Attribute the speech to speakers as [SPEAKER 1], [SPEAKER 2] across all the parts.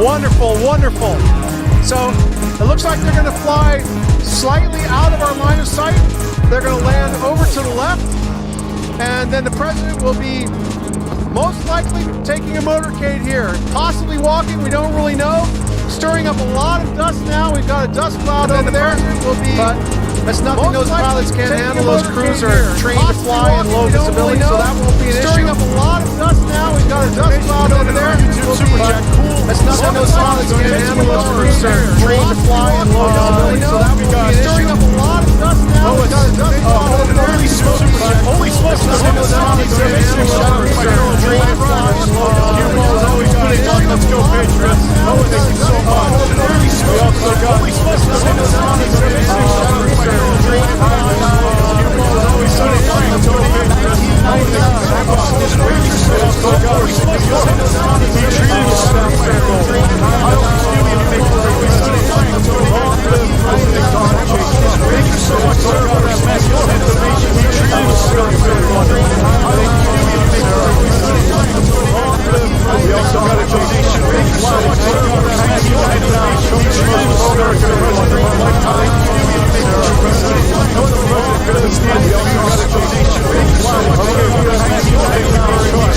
[SPEAKER 1] Wonderful, wonderful. So it looks like they're going to fly slightly out of our line of sight. They're going to land over to the left, and then the president will be most likely taking a motorcade here, possibly walking, we don't really know. Stirring up a lot of dust now. We've got a dust cloud over there. But that's nothing those pilots can't handle. Those crews are trained to fly in low visibility, so that won't be an issue. Stirring up a lot of dust now. We've got a dust cloud over there. That's nothing those pilots can't handle. Those crews are trained to fly in low visibility, so that won't be an issue. Stirring up a lot of dust now. We've got a dust cloud over there.
[SPEAKER 2] Holy smokes!
[SPEAKER 1] That's nothing those pilots can't handle. Those crews are trained to fly in low visibility.
[SPEAKER 2] Let's go, Patriots. Oh, thank you so much. We also got holy smokes! We also got a donation. Thank you so much. We also got a donation.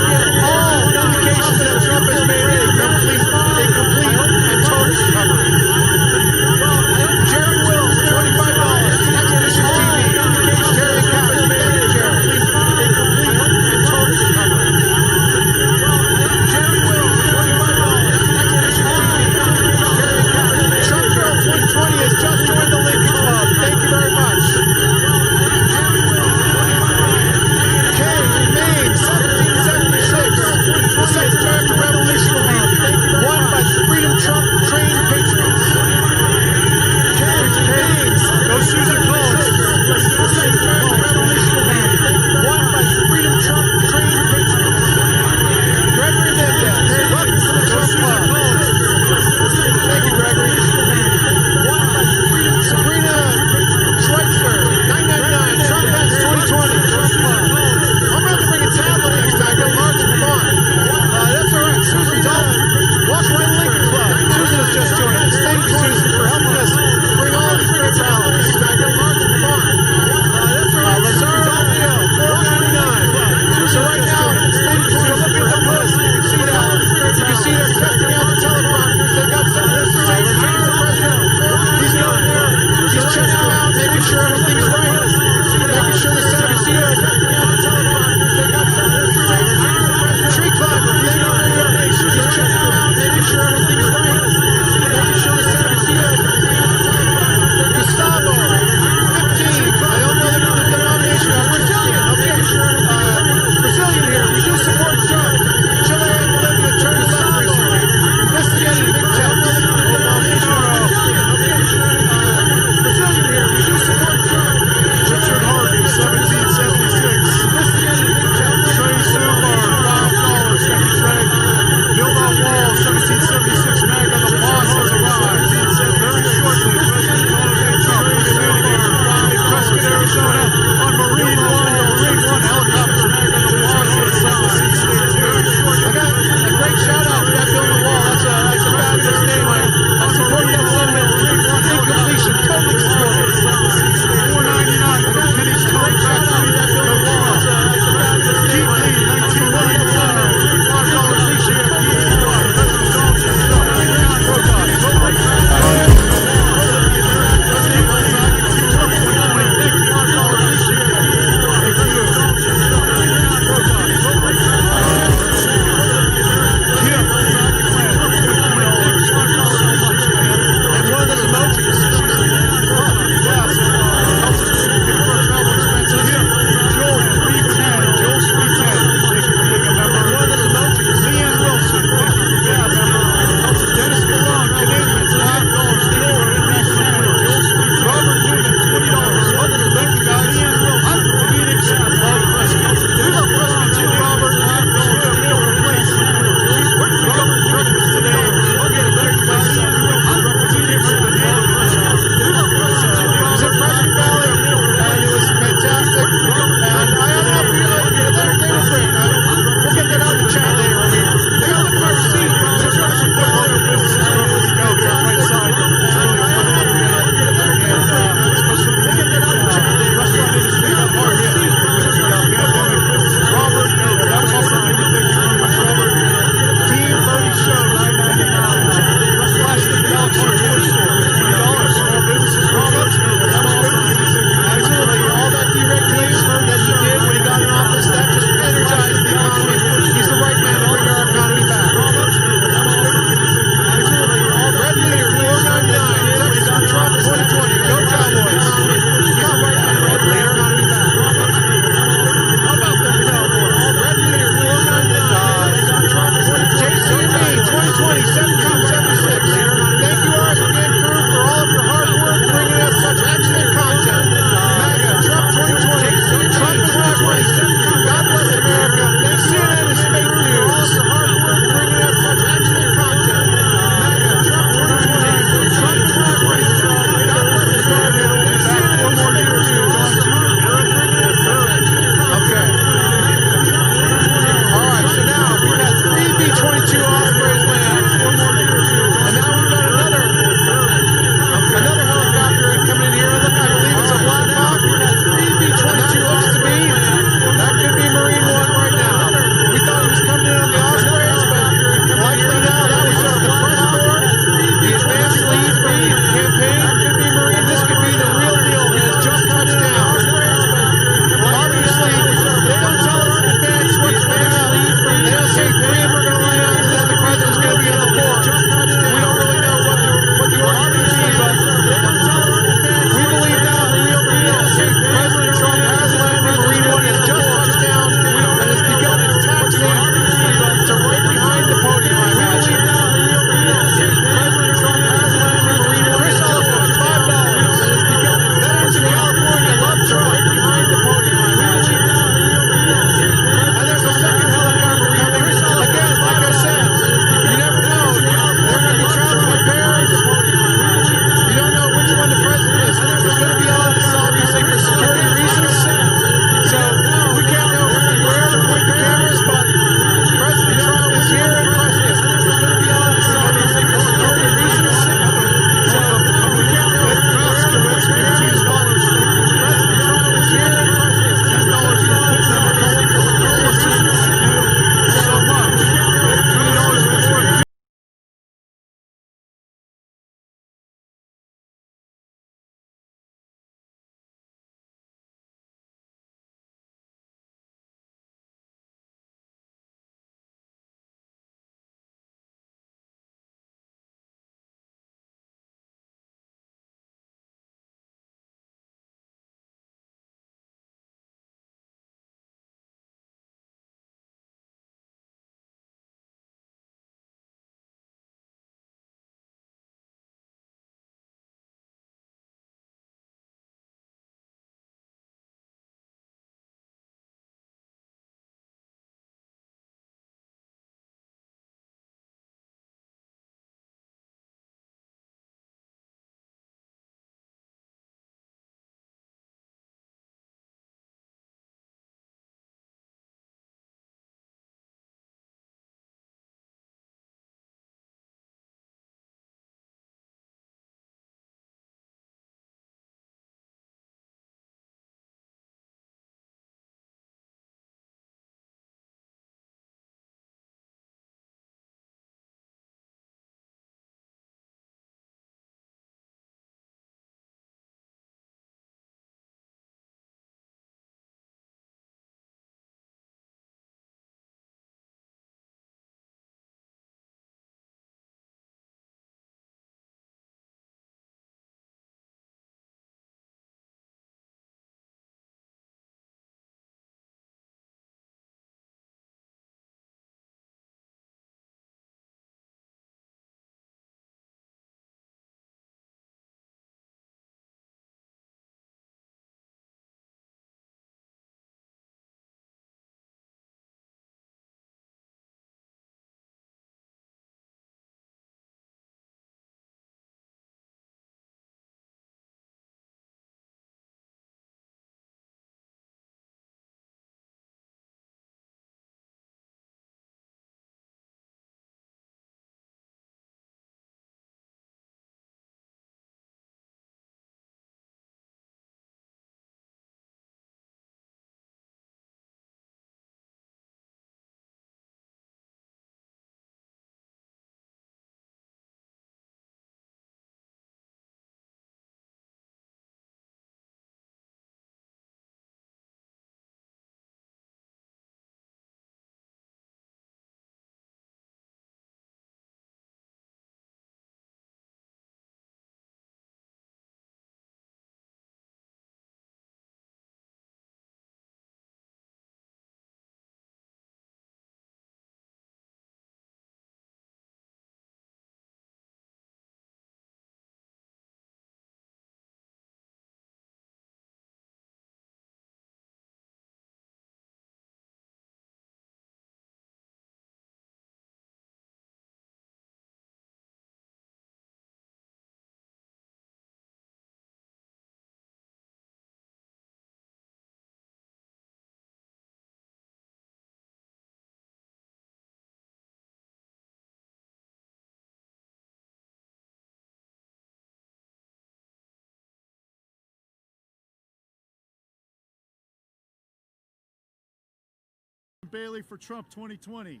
[SPEAKER 2] Bailey for Trump 2020.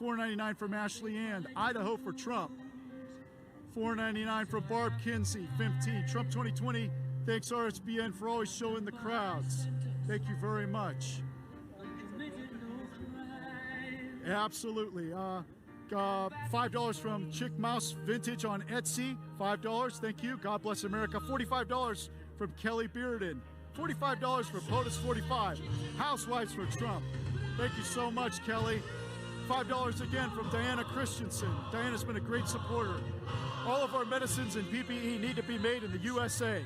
[SPEAKER 2] $4.99 from Ashley Ann. Idaho for Trump. $4.99 from Barb Kinsey. 15. Trump 2020. Thanks RSBN for always showing the crowds. Thank you very much. Absolutely. $5 from Chick Mouse Vintage on Etsy. $5. Thank you. God bless America. $45 from Kelly Bearden. $45 for POTUS 45. Housewives for Trump. Thank you so much, Kelly. $5 again from Diana Christensen. Diana's been a great supporter. All of our medicines and PPE need to be made in the USA.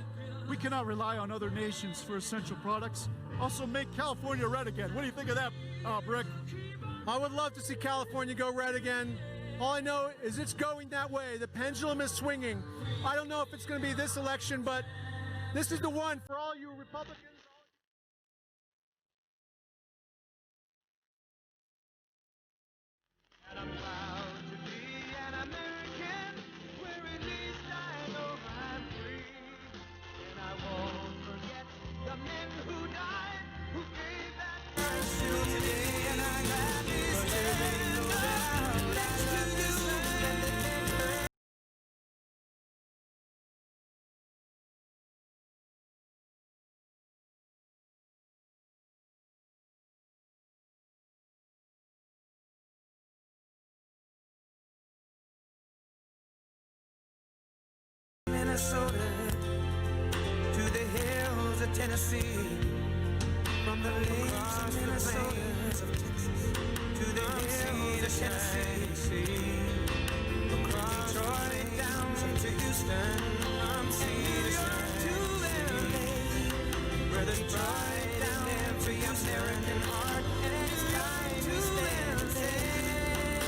[SPEAKER 2] We cannot rely on other nations for essential products. Also, make California red again. What do you think of that, Brick?
[SPEAKER 1] I would love to see California go red again. All I know is it's going that way. The pendulum is swinging. I don't know if it's going to be this election, but this is the one for all you Republicans.
[SPEAKER 3] And I'm proud to be an American, where at least I know I'm free. And I won't forget the men who died, who gave that first till today. And I gladly stand up next to you and the Minnesota to the hills of Tennessee, from the lakes of Minnesota to the hills of Tennessee, across Detroit down to Houston, from New York to LA, where there's pride down every American heart, and it's pride to LA,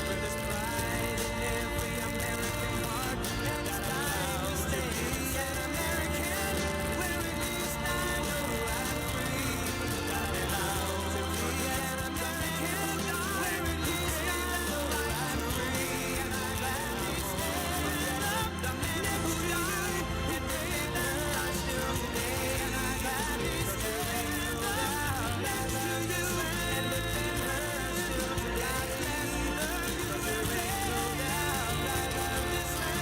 [SPEAKER 3] where there's pride in every American heart, and it's pride to stay an American, where at least I know I'm free. And how to be an American, where at least I know I'm free. And I gladly stand up the men who died and gave their lives still today. And I gladly stand up next to you and defend her still today. God bless the USA. I love this land.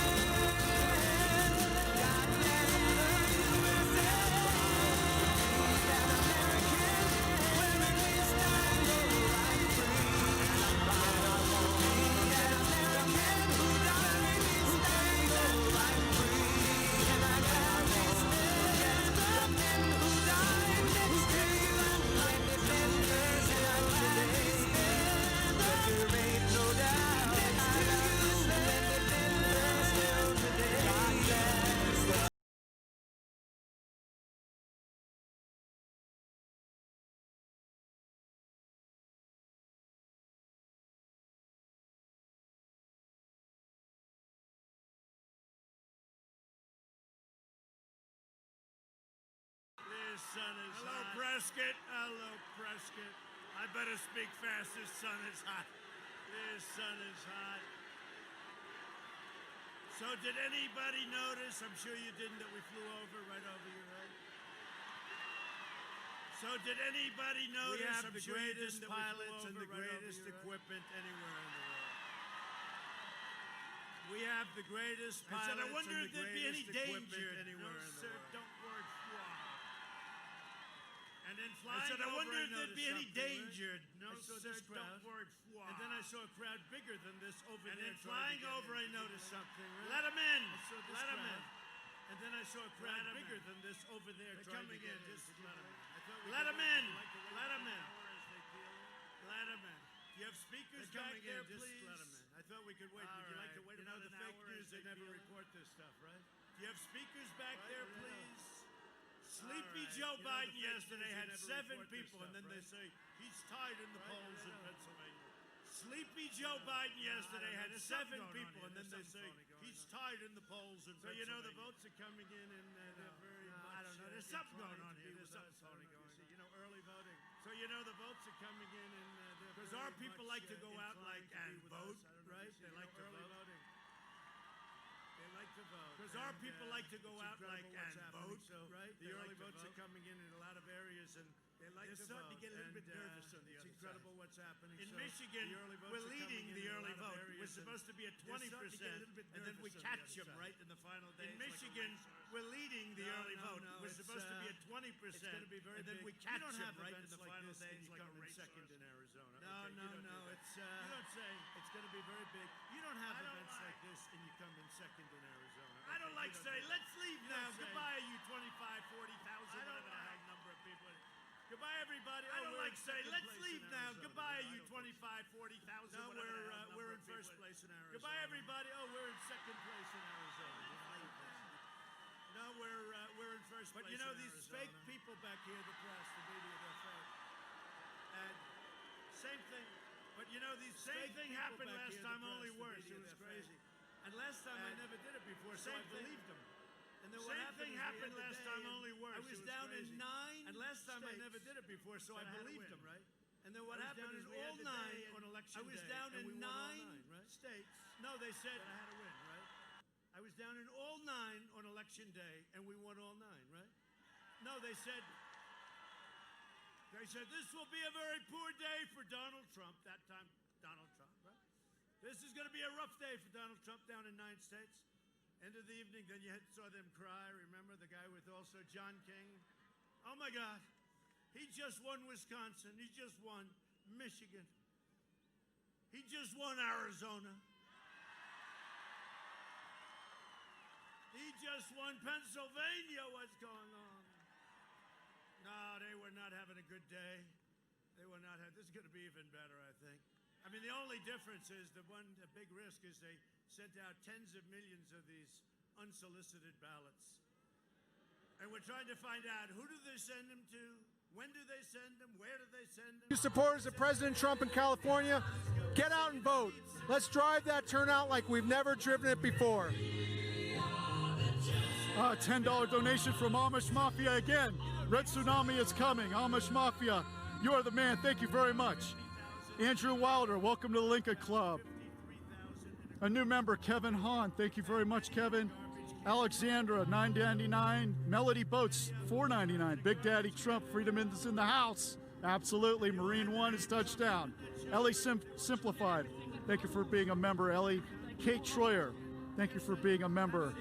[SPEAKER 3] God bless the USA. An American, where at least I know I'm free. And I won't be an American who died, who gave their life free. And I gladly stand the men who died next to you and defend her still today. But there ain't no doubt next to you and defend her still today. God bless the
[SPEAKER 4] This sun is Hello, hot. Prescott. Hello, Prescott. I better speak fast. This sun is hot. This sun is hot. So did anybody notice, I'm sure you didn't, that we flew right over your head? So did anybody notice, we have the greatest pilots and the greatest equipment anywhere in the world. We have the greatest pilots and the greatest equipment anywhere in the world. Don't word fly. And then flying I wonder if there'd be any danger. No, sir, don't word fly. And then I saw a crowd bigger than this over there. And then flying over, I noticed something. Let them in. Let them in. And then I saw a crowd bigger than this over there. They're coming in. Just let them in. Let them in. Let them in. Do you have speakers back there, please? Let them in. I thought we could wait. Would you like to wait another the fake news? They never report this stuff, right? Do you have speakers back there, please? Sleepy Joe Biden yesterday had 7 people, and then they say he's tied in the polls in Pennsylvania. Sleepy Joe Biden yesterday had 7 people, and then they say he's tied in the polls in Pennsylvania. So you know the votes are coming in, and they're very much. I don't know. There's something going on here. There's something phony going on. You know, early voting. So you know the votes are coming in, and because our people like to go out and vote, right? They like to vote. They like to vote. Because our people like to go out and vote, right? The early votes are coming in a lot of areas, and They're starting to get a little bit nervous on the other side. It's incredible what's happening. In
[SPEAKER 5] So
[SPEAKER 4] Michigan, we're leading the early vote. We're supposed to be at 20%, and then we catch them right in the final days. In Michigan, we're leading the early vote. We're supposed to be at 20%, and then we catch them right in the final days like a race second in Arizona. No. It's you don't say it's going to be very big. You don't have events like this, and you come in second in Arizona. I don't like saying, let's leave now. Goodbye, you 25, 40,000, whatever the hell number of people. Goodbye, everybody. I don't like saying, let's leave now. Goodbye, you 25, 40,000. No, we're in first place in Arizona. Goodbye, everybody. Oh, we're in second place in Arizona. No, we're in first place. But you know, these fake people back here, the press, the media, they're fake. And same thing. But you know, these same thing happened last time, only worse. It was crazy. And last time I never did it before, so I believed them. And then what happened last time, only worse. I was down in 9 and last time I never did it before, so I believed them, right? And then what happened is all 9 on election day. I was down in 9 states. No, they said I had to win, right? I was down in all 9 on election day, and we won all 9, right? No, they said this will be a very poor day for Donald Trump. That time, Donald Trump, right? This is going to be a rough day for Donald Trump down in 9 states. End of the evening, then you saw them cry. Remember the guy with also John King? Oh my God. He just won Wisconsin. He just won Michigan. He just won Arizona. He just won Pennsylvania. What's going on? No, they were not having a good day. They were not having, this is going to be even better, I think. I mean, the only difference is the big risk is they sent out tens of millions of these unsolicited ballots. And we're trying to find out, who do they send them to? When do they send them? Where do they send them?
[SPEAKER 1] You supporters of President Trump in California, get out and vote. Let's drive that turnout like we've never driven it before.
[SPEAKER 2] $10 donation from Amish Mafia again. Red Tsunami is coming. Amish Mafia, you are the man. Thank you very much. Andrew Wilder, welcome to the Lincoln Club. A new member, Kevin Hahn. Thank you very much, Kevin. Alexandra, $9.99. Melody Boats, $4.99. Big Daddy Trump, Freedom is in the house. Absolutely. Marine One is touchdown. Ellie Simplified, thank you for being a member, Ellie. Kate Troyer, thank you for being a member.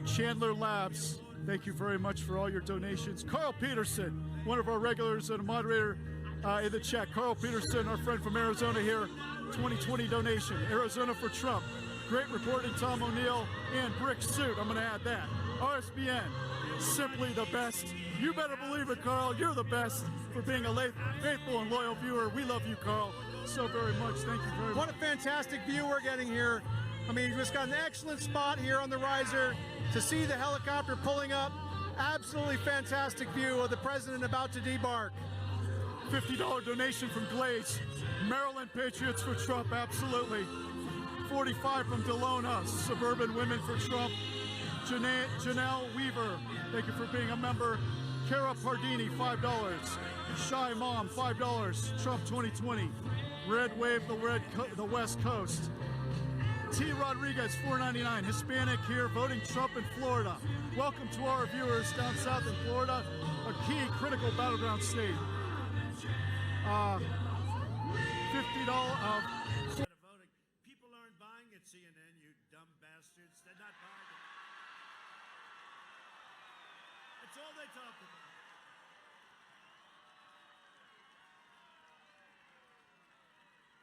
[SPEAKER 2] Chandler Labs, thank you very much for all your donations. Carl Peterson, one of our regulars and a moderator in the chat. Carl Peterson, our friend from Arizona here. 2020 donation. Arizona for Trump. Great reporting, Tom O'Neill. And Brick Suit, I'm going to add that. RSBN, simply the best. You better believe it, Carl. You're the best for being a faithful and loyal viewer. We love you, Carl, so very much. Thank you very much.
[SPEAKER 1] What a fantastic view we're getting here. I mean, you just got an excellent spot here on the riser to see the helicopter pulling up. Absolutely fantastic view of the president about to debark.
[SPEAKER 2] $50 donation from Glaze. Maryland Patriots for Trump, absolutely. 45 from Delona, Suburban Women for Trump. Janelle Weaver, thank you for being a member. Cara Pardini, $5. Shy Mom, $5. Trump 2020. Red Wave, the West Coast. T. Rodriguez, $4.99. Hispanic here, voting Trump in Florida. Welcome to our viewers down south in Florida, a key critical battleground state. $50.
[SPEAKER 4] Voting. People aren't buying at CNN, you dumb bastards. They're not buying it. That's all they talk about.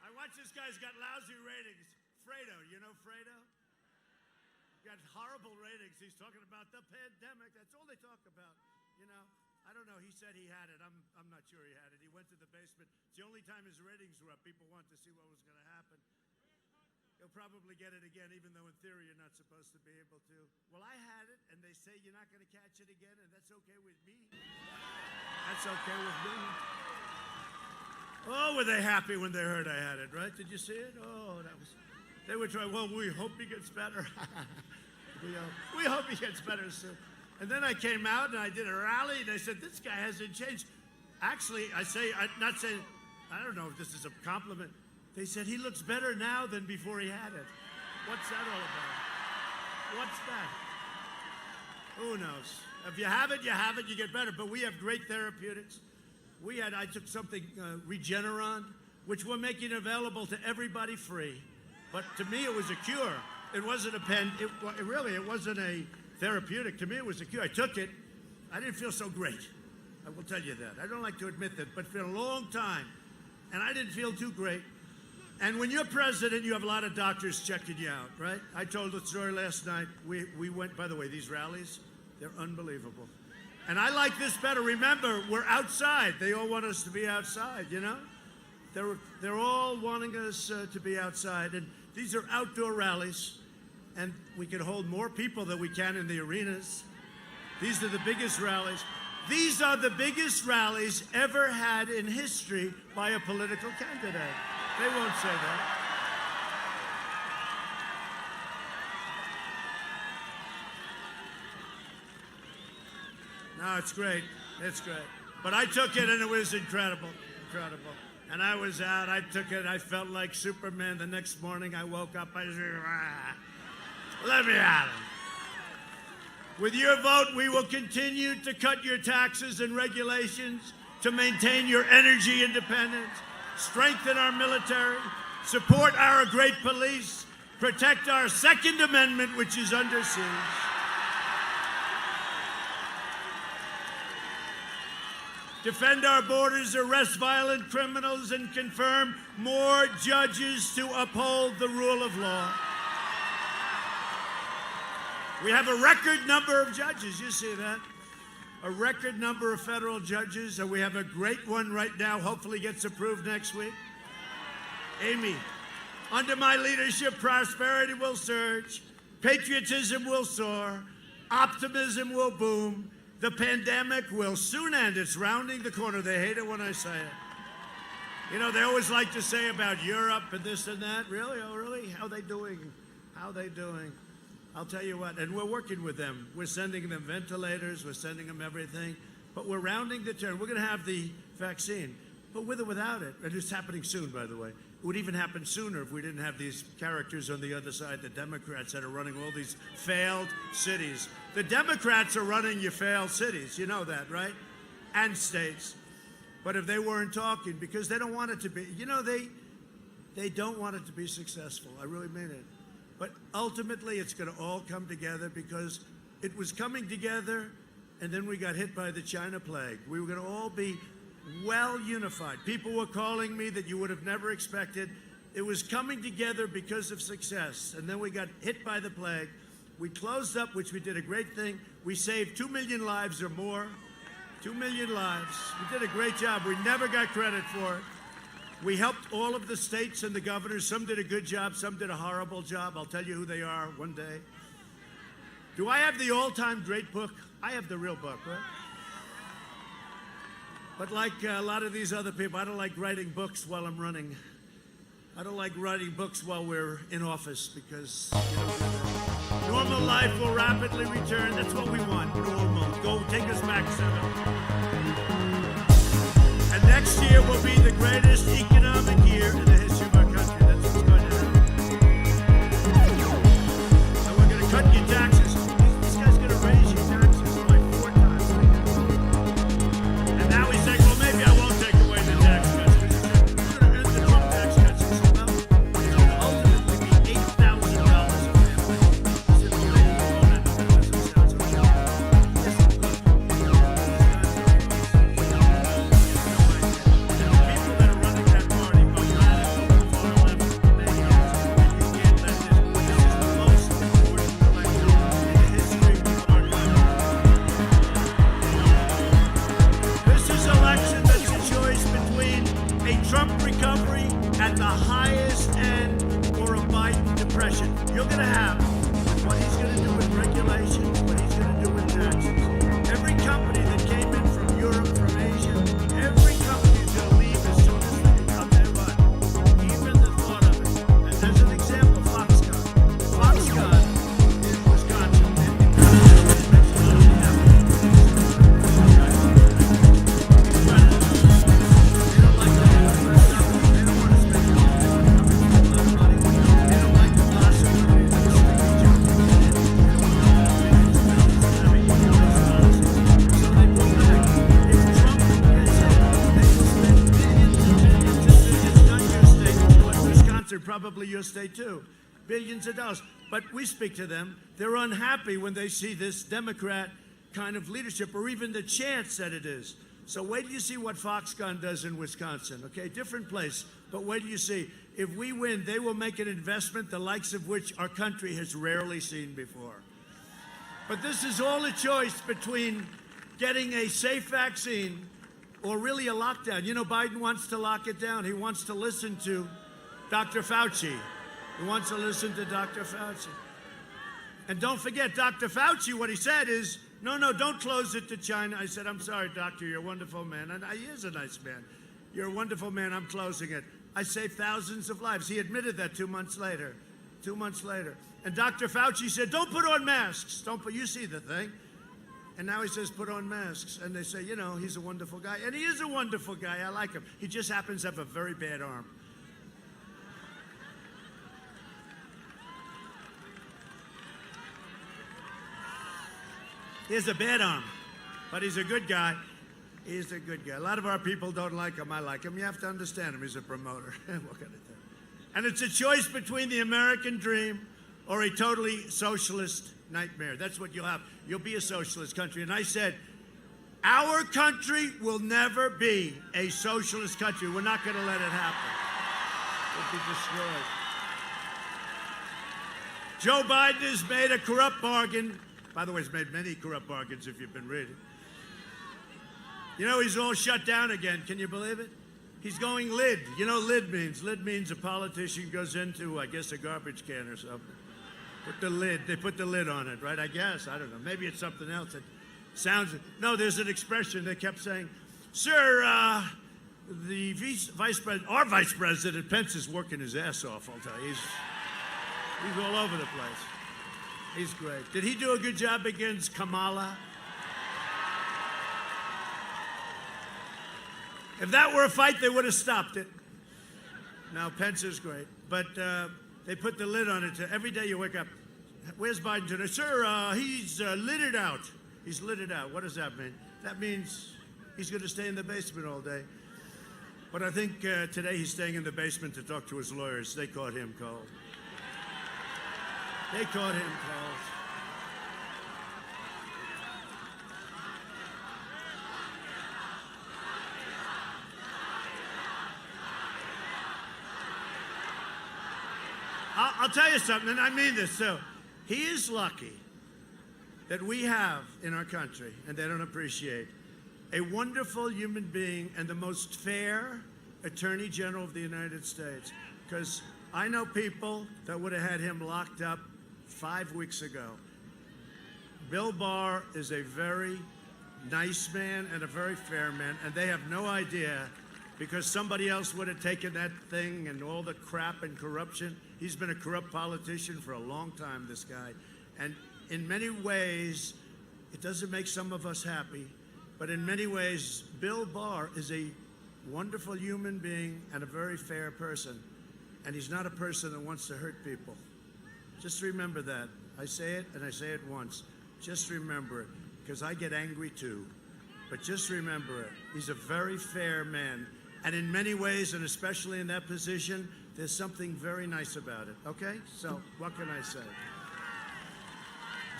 [SPEAKER 4] I watch this guy's got lousy ratings. Fredo, you know Fredo? Got horrible ratings. He's talking about the pandemic. That's all they talk about, you know. I don't know. He said he had it. I'm not sure he had it. He went to the basement. It's the only time his ratings were up. People want to see what was going to happen. He'll probably get it again, even though in theory you're not supposed to be able to. Well, I had it, and they say you're not going to catch it again, and that's okay with me. That's okay with me. Oh, were they happy when they heard I had it, right? Did you see it? Oh, that was... They were trying, well, we hope he gets better. We hope he gets better soon. And then I came out and I did a rally and I said, this guy hasn't changed. Actually, I'm not saying, I don't know if this is a compliment. They said, he looks better now than before he had it. What's that all about? What's that? Who knows? If you have it, you have it. You get better. But we have great therapeutics. I took something, Regeneron, which we're making available to everybody free. But to me, it was a cure. It wasn't a pen. It wasn't a therapeutic. To me, it was a cure. I took it. I didn't feel so great. I will tell you that. I don't like to admit that, but for a long time, and I didn't feel too great. And when you're president, you have a lot of doctors checking you out, right? I told the story last night. We went, by the way, these rallies, they're unbelievable. And I like this better. Remember, we're outside. They all want us to be outside, you know? They're all wanting us to be outside. And these are outdoor rallies. And we can hold more people than we can in the arenas. These are the biggest rallies. These are the biggest rallies ever had in history by a political candidate. They won't say that. No, it's great. It's great. But I took it and it was incredible. Incredible. And I was out. I took it. I felt like Superman. The next morning I woke up. I said, let me at it. With your vote, we will continue to cut your taxes and regulations to maintain your energy independence, strengthen our military, support our great police, protect our Second Amendment, which is under siege. Defend our borders, arrest violent criminals, and confirm more judges to uphold the rule of law. We have a record number of judges, you see that? A record number of federal judges, and we have a great one right now, hopefully gets approved next week. Amy, under my leadership, prosperity will surge, patriotism will soar, optimism will boom, the pandemic will soon end. It's rounding the corner. They hate it when I say it. You know, they always like to say about Europe and this and that. Really? Oh, really? How they doing? How they doing? I'll tell you what, and we're working with them. We're sending them ventilators, we're sending them everything, but we're rounding the turn. We're going to have the vaccine, but with or without it, and it's happening soon, by the way. It would even happen sooner if we didn't have these characters on the other side, the Democrats that are running all these failed cities. The Democrats are running your failed cities, you know that, right? And states. But if they weren't talking, because they don't want it to be, you know, they don't want it to be successful. I really mean it. But ultimately, it's going to all come together because it was coming together, and then we got hit by the China plague. We were going to all be well unified. People were calling me that you would have never expected. It was coming together because of success, and then we got hit by the plague. We closed up, which we did a great thing. We saved 2 million lives or more. 2 million lives. We did a great job. We never got credit for it. We helped all of the states and the governors. Some did a good job, some did a horrible job. I'll tell you who they are one day. Do I have the all-time great book? I have the real book, right? But like a lot of these other people, I don't like writing books while I'm running. I don't like writing books while we're in office because, you know, normal life will rapidly return. That's what we want, normal. Go take us back 7. And next year will be the greatest economic year in the history of our country. That's what's going to happen. And we're going to cut your taxes. This guy's going to raise your taxes like 4 times. And now he's saying, well, maybe I won't take away the tax cuts. We're going to end the Trump tax cuts. He said, well, it's going to ultimately be $8,000 a family. He said, well, maybe you won't end it because it sounds okay. Listen, look. Trump recovery at the highest end or a Biden depression. You're going to have what he's going to do with regulations, what he's going to do with taxes. Every company that came in from Europe, from Asia, every company is going to leave as soon as they become their run. Even the thought of it. And as an example, Foxconn. Foxconn in Wisconsin. and probably your state too. Billions of dollars. But we speak to them. They're unhappy when they see this Democrat kind of leadership, or even the chance that it is. So wait till you see what Foxconn does in Wisconsin, okay? Different place, but wait till you see. If we win, they will make an investment the likes of which our country has rarely seen before. But this is all a choice between getting a safe vaccine or really a lockdown. You know, Biden wants to lock it down. He wants to listen to Dr. Fauci. He wants to listen to Dr. Fauci. And don't forget, Dr. Fauci, what he said is, no, don't close it to China. I said, I'm sorry, doctor, you're a wonderful man. And he is a nice man. You're a wonderful man, I'm closing it. I saved thousands of lives. He admitted that 2 months later. 2 months later. And Dr. Fauci said, don't put on masks. You see the thing. And now he says, put on masks. And they say, you know, he's a wonderful guy. And he is a wonderful guy. I like him. He just happens to have a very bad arm. He has a bad arm, but he's a good guy. He's a good guy. A lot of our people don't like him. I like him. You have to understand him. He's a promoter. What can I do? And it's a choice between the American dream or a totally socialist nightmare. That's what you'll have. You'll be a socialist country. And I said, our country will never be a socialist country. We're not going to let it happen. It'll be destroyed. Joe Biden has made a corrupt bargain. By the way, he's made many corrupt bargains if you've been reading. You know, he's all shut down again. Can you believe it? He's going lid. You know lid means? Lid means a politician goes into, I guess, a garbage can or something. Put the lid. They put the lid on it, right? I guess. I don't know. Maybe it's something else. It sounds... No, there's an expression. They kept saying, sir, the vice president, our vice president, Pence, is working his ass off, I'll tell you. He's all over the place. He's great. Did he do a good job against Kamala? If that were a fight, they would have stopped it. Now, Pence is great. But they put the lid on it. Every day you wake up, where's Biden today? Sir, he's lit it out. He's lit it out. What does that mean? That means he's going to stay in the basement all day. But I think today he's staying in the basement to talk to his lawyers. They caught him cold. They caught him cold. I'll tell you something, and I mean this. So, he is lucky that we have in our country, and they don't appreciate, a wonderful human being and the most fair Attorney General of the United States. Because I know people that would have had him locked up 5 weeks ago. Bill Barr is a very nice man and a very fair man, and they have no idea, because somebody else would have taken that thing and all the crap and corruption. He's been a corrupt politician for a long time, this guy. And in many ways, it doesn't make some of us happy, but in many ways, Bill Barr is a wonderful human being and a very fair person. And he's not a person that wants to hurt people. Just remember that. I say it, and I say it once. Just remember it, because I get angry too. But just remember it. He's a very fair man. And in many ways, and especially in that position, there's something very nice about it, okay? So, what can I say?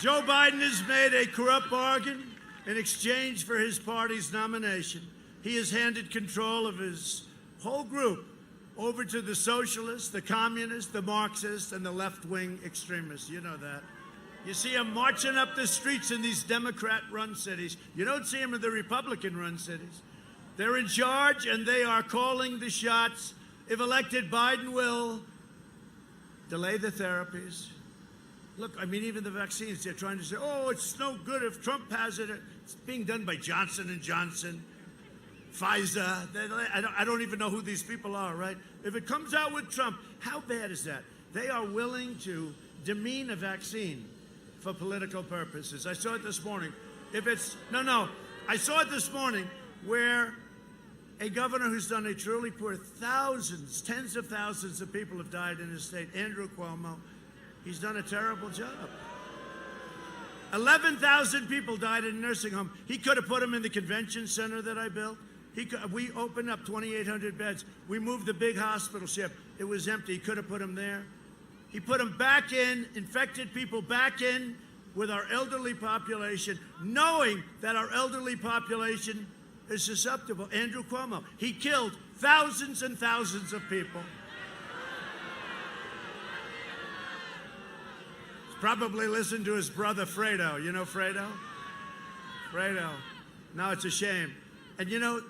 [SPEAKER 4] Joe Biden has made a corrupt bargain in exchange for his party's nomination. He has handed control of his whole group over to the socialists, the communists, the Marxists, and the left-wing extremists. You know that. You see them marching up the streets in these Democrat-run cities. You don't see them in the Republican-run cities. They're in charge, and they are calling the shots. If elected, Biden will delay the therapies. Look, I mean, even the vaccines, they're trying to say, oh, it's no good if Trump has it. It's being done by Johnson & Johnson, Pfizer. I don't even know who these people are, right? If it comes out with Trump, how bad is that? They are willing to demean a vaccine for political purposes. I saw it this morning. I saw it this morning where a governor who's done a truly poor, thousands, tens of thousands of people have died in his state, Andrew Cuomo, he's done a terrible job. 11,000 people died in a nursing home. He could have put them in the convention center that I built. We opened up 2,800 beds. We moved the big hospital ship. It was empty. He could have put them there. He put them back in, infected people back in with our elderly population, knowing that our elderly population is susceptible. Andrew Cuomo, he killed thousands and thousands of people. He's probably listened to his brother Fredo. You know Fredo? Fredo. Now it's a shame. And you know,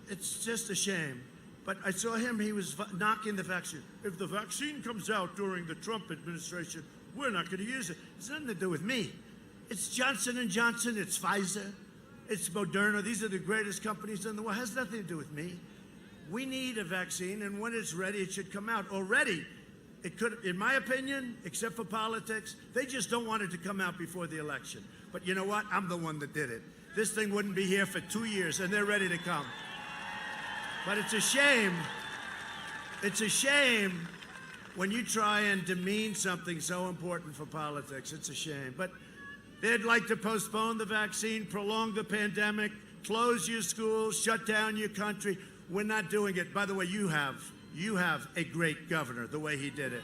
[SPEAKER 4] it's just a shame. But I saw him, he was knocking the vaccine. If the vaccine comes out during the Trump administration, we're not going to use it. It's nothing to do with me. It's Johnson & Johnson, it's Pfizer, it's Moderna. These are the greatest companies in the world. It has nothing to do with me. We need a vaccine, and when it's ready, it should come out. Already, it could, in my opinion, except for politics, they just don't want it to come out before the election. But you know what? I'm the one that did it. This thing wouldn't be here for 2 years, and they're ready to come. But it's a shame. It's a shame when you try and demean something so important for politics. It's a shame. But they'd like to postpone the vaccine, prolong the pandemic, close your schools, shut down your country. We're not doing it. By the way, you have a great governor, the way he did it.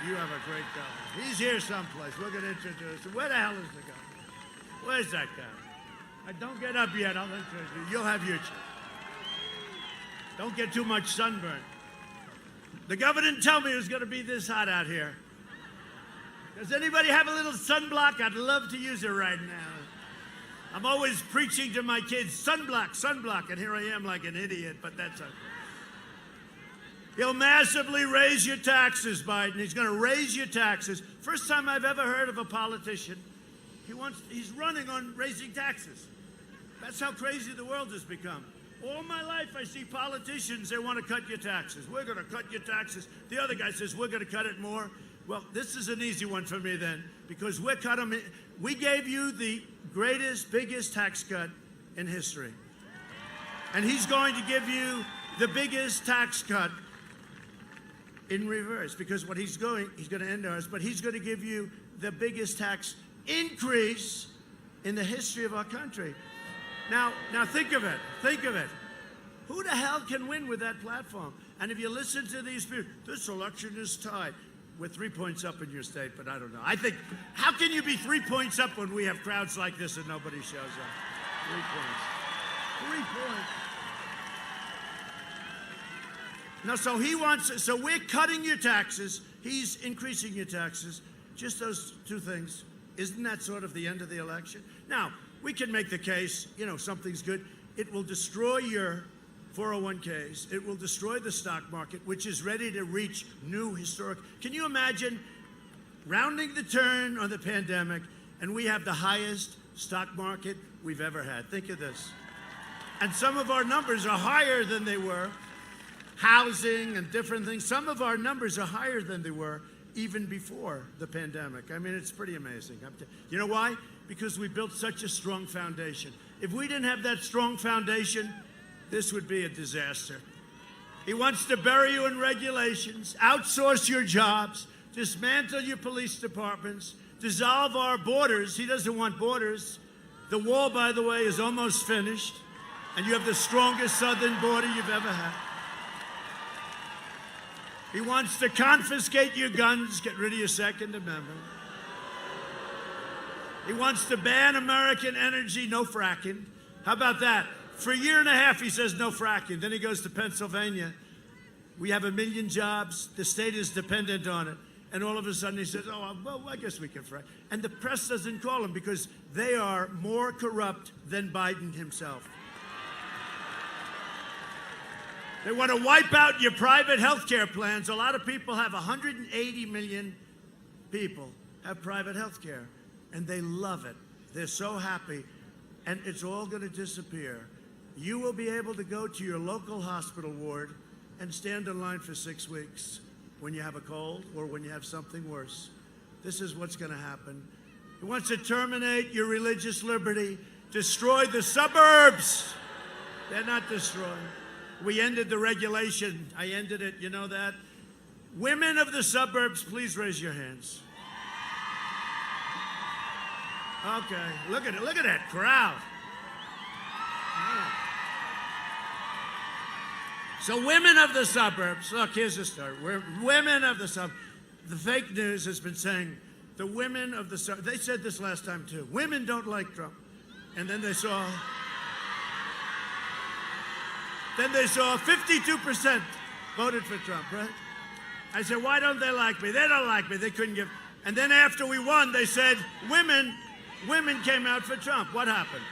[SPEAKER 4] You have a great governor. He's here someplace. We're going to introduce him. Where the hell is the governor? Where's that guy? Don't get up yet. I'll introduce you. You'll have your chance. Don't get too much sunburn. The governor didn't tell me it was going to be this hot out here. Does anybody have a little sunblock? I'd love to use it right now. I'm always preaching to my kids, sunblock, sunblock, and here I am like an idiot, but that's okay. He'll massively raise your taxes, Biden. He's going to raise your taxes. First time I've ever heard of a politician. He's running on raising taxes. That's how crazy the world has become. All my life, I see politicians, they want to cut your taxes. We're going to cut your taxes. The other guy says, we're going to cut it more. Well, this is an easy one for me then, because we gave you the greatest, biggest tax cut in history. And he's going to give you the biggest tax cut in reverse, because what he's going to end ours, but he's going to give you the biggest tax increase in the history of our country. Now think of it. Who the hell can win with that platform? And if you listen to these people, this election is tied. We're 3 points up in your state, but I don't know. I think, how can you be 3 points up when we have crowds like this and nobody shows up? 3 points. 3 points. No, so we're cutting your taxes. He's increasing your taxes. Just those two things. Isn't that sort of the end of the election? Now, we can make the case, something's good. It will destroy your 401ks. It will destroy the stock market, which is ready to reach new historic. Can you imagine rounding the turn on the pandemic, and we have the highest stock market we've ever had? Think of this. And some of our numbers are higher than they were. Housing and different things. Some of our numbers are higher than they were even before the pandemic. I mean, it's pretty amazing. You know why? Because we built such a strong foundation. If we didn't have that strong foundation, this would be a disaster. He wants to bury you in regulations, outsource your jobs, dismantle your police departments, dissolve our borders. He doesn't want borders. The wall, by the way, is almost finished, and you have the strongest southern border you've ever had. He wants to confiscate your guns, get rid of your Second Amendment. He wants to ban American energy, no fracking. How about that? For a year and a half, he says no fracking. Then he goes to Pennsylvania. We have 1 million jobs. The state is dependent on it. And all of a sudden he says, oh, well, I guess we can frack. And the press doesn't call him because they are more corrupt than Biden himself. They want to wipe out your private health care plans. A lot of people have 180 million people have private health care, and they love it. They're so happy, and it's all going to disappear. You will be able to go to your local hospital ward and stand in line for 6 weeks when you have a cold or when you have something worse. This is what's going to happen. He wants to terminate your religious liberty, destroy the suburbs. They're not destroying. We ended the regulation. I ended it. You know that? Women of the suburbs, please raise your hands. Okay. Look at it. Look at that crowd. So women of the suburbs, look, here's the story. Women of the suburbs. The fake news has been saying the women of the suburbs, they said this last time too, women don't like Trump. And then they saw 52% voted for Trump, right? I said, why don't they like me? They don't like me. They couldn't give. And then after we won, they said, women came out for Trump. What happened?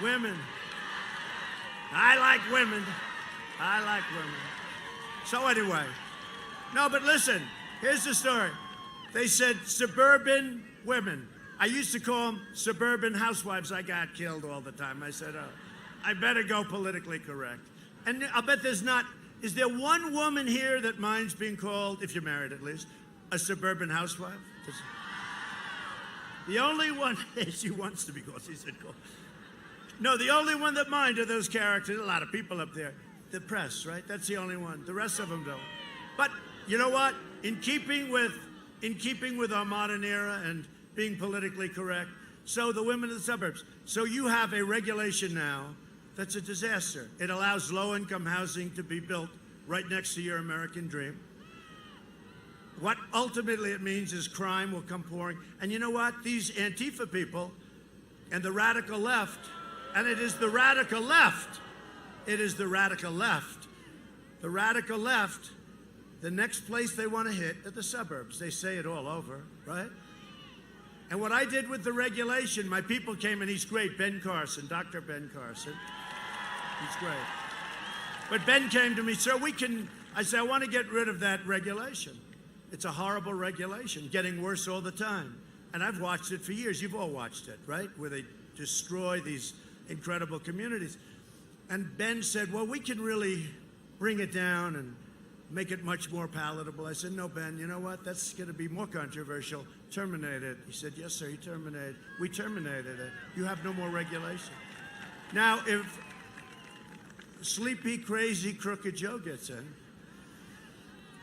[SPEAKER 4] Women. I like women. I like women. So anyway, no, but listen, here's the story. They said suburban women. I used to call them suburban housewives. I got killed all the time. I said, oh, I better go politically correct. And I'll bet there's not, is there one woman here that minds being called, if you're married at least, a suburban housewife? The only one, she wants to be called, she said called. No, the only one that mind are those characters, a lot of people up there. The press, right? That's the only one. The rest of them don't. But you know what? In keeping with our modern era and being politically correct, so the women of the suburbs. So you have a regulation now that's a disaster. It allows low-income housing to be built right next to your American dream. What ultimately it means is crime will come pouring. And you know what? These Antifa people and the radical left, and it is the radical left. It is the radical left. The radical left, the next place they want to hit are the suburbs. They say it all over, right? And what I did with the regulation, my people came, and he's great, Ben Carson, Dr. Ben Carson. He's great. But Ben came to me, sir, I said, I want to get rid of that regulation. It's a horrible regulation, getting worse all the time. And I've watched it for years. You've all watched it, right? Where they destroy these incredible communities. And Ben said, well, we can really bring it down and make it much more palatable. I said, no, Ben, you know what? That's going to be more controversial. Terminate it. He said, yes, sir, we terminated it. You have no more regulation. Now, if sleepy, crazy, crooked Joe gets in,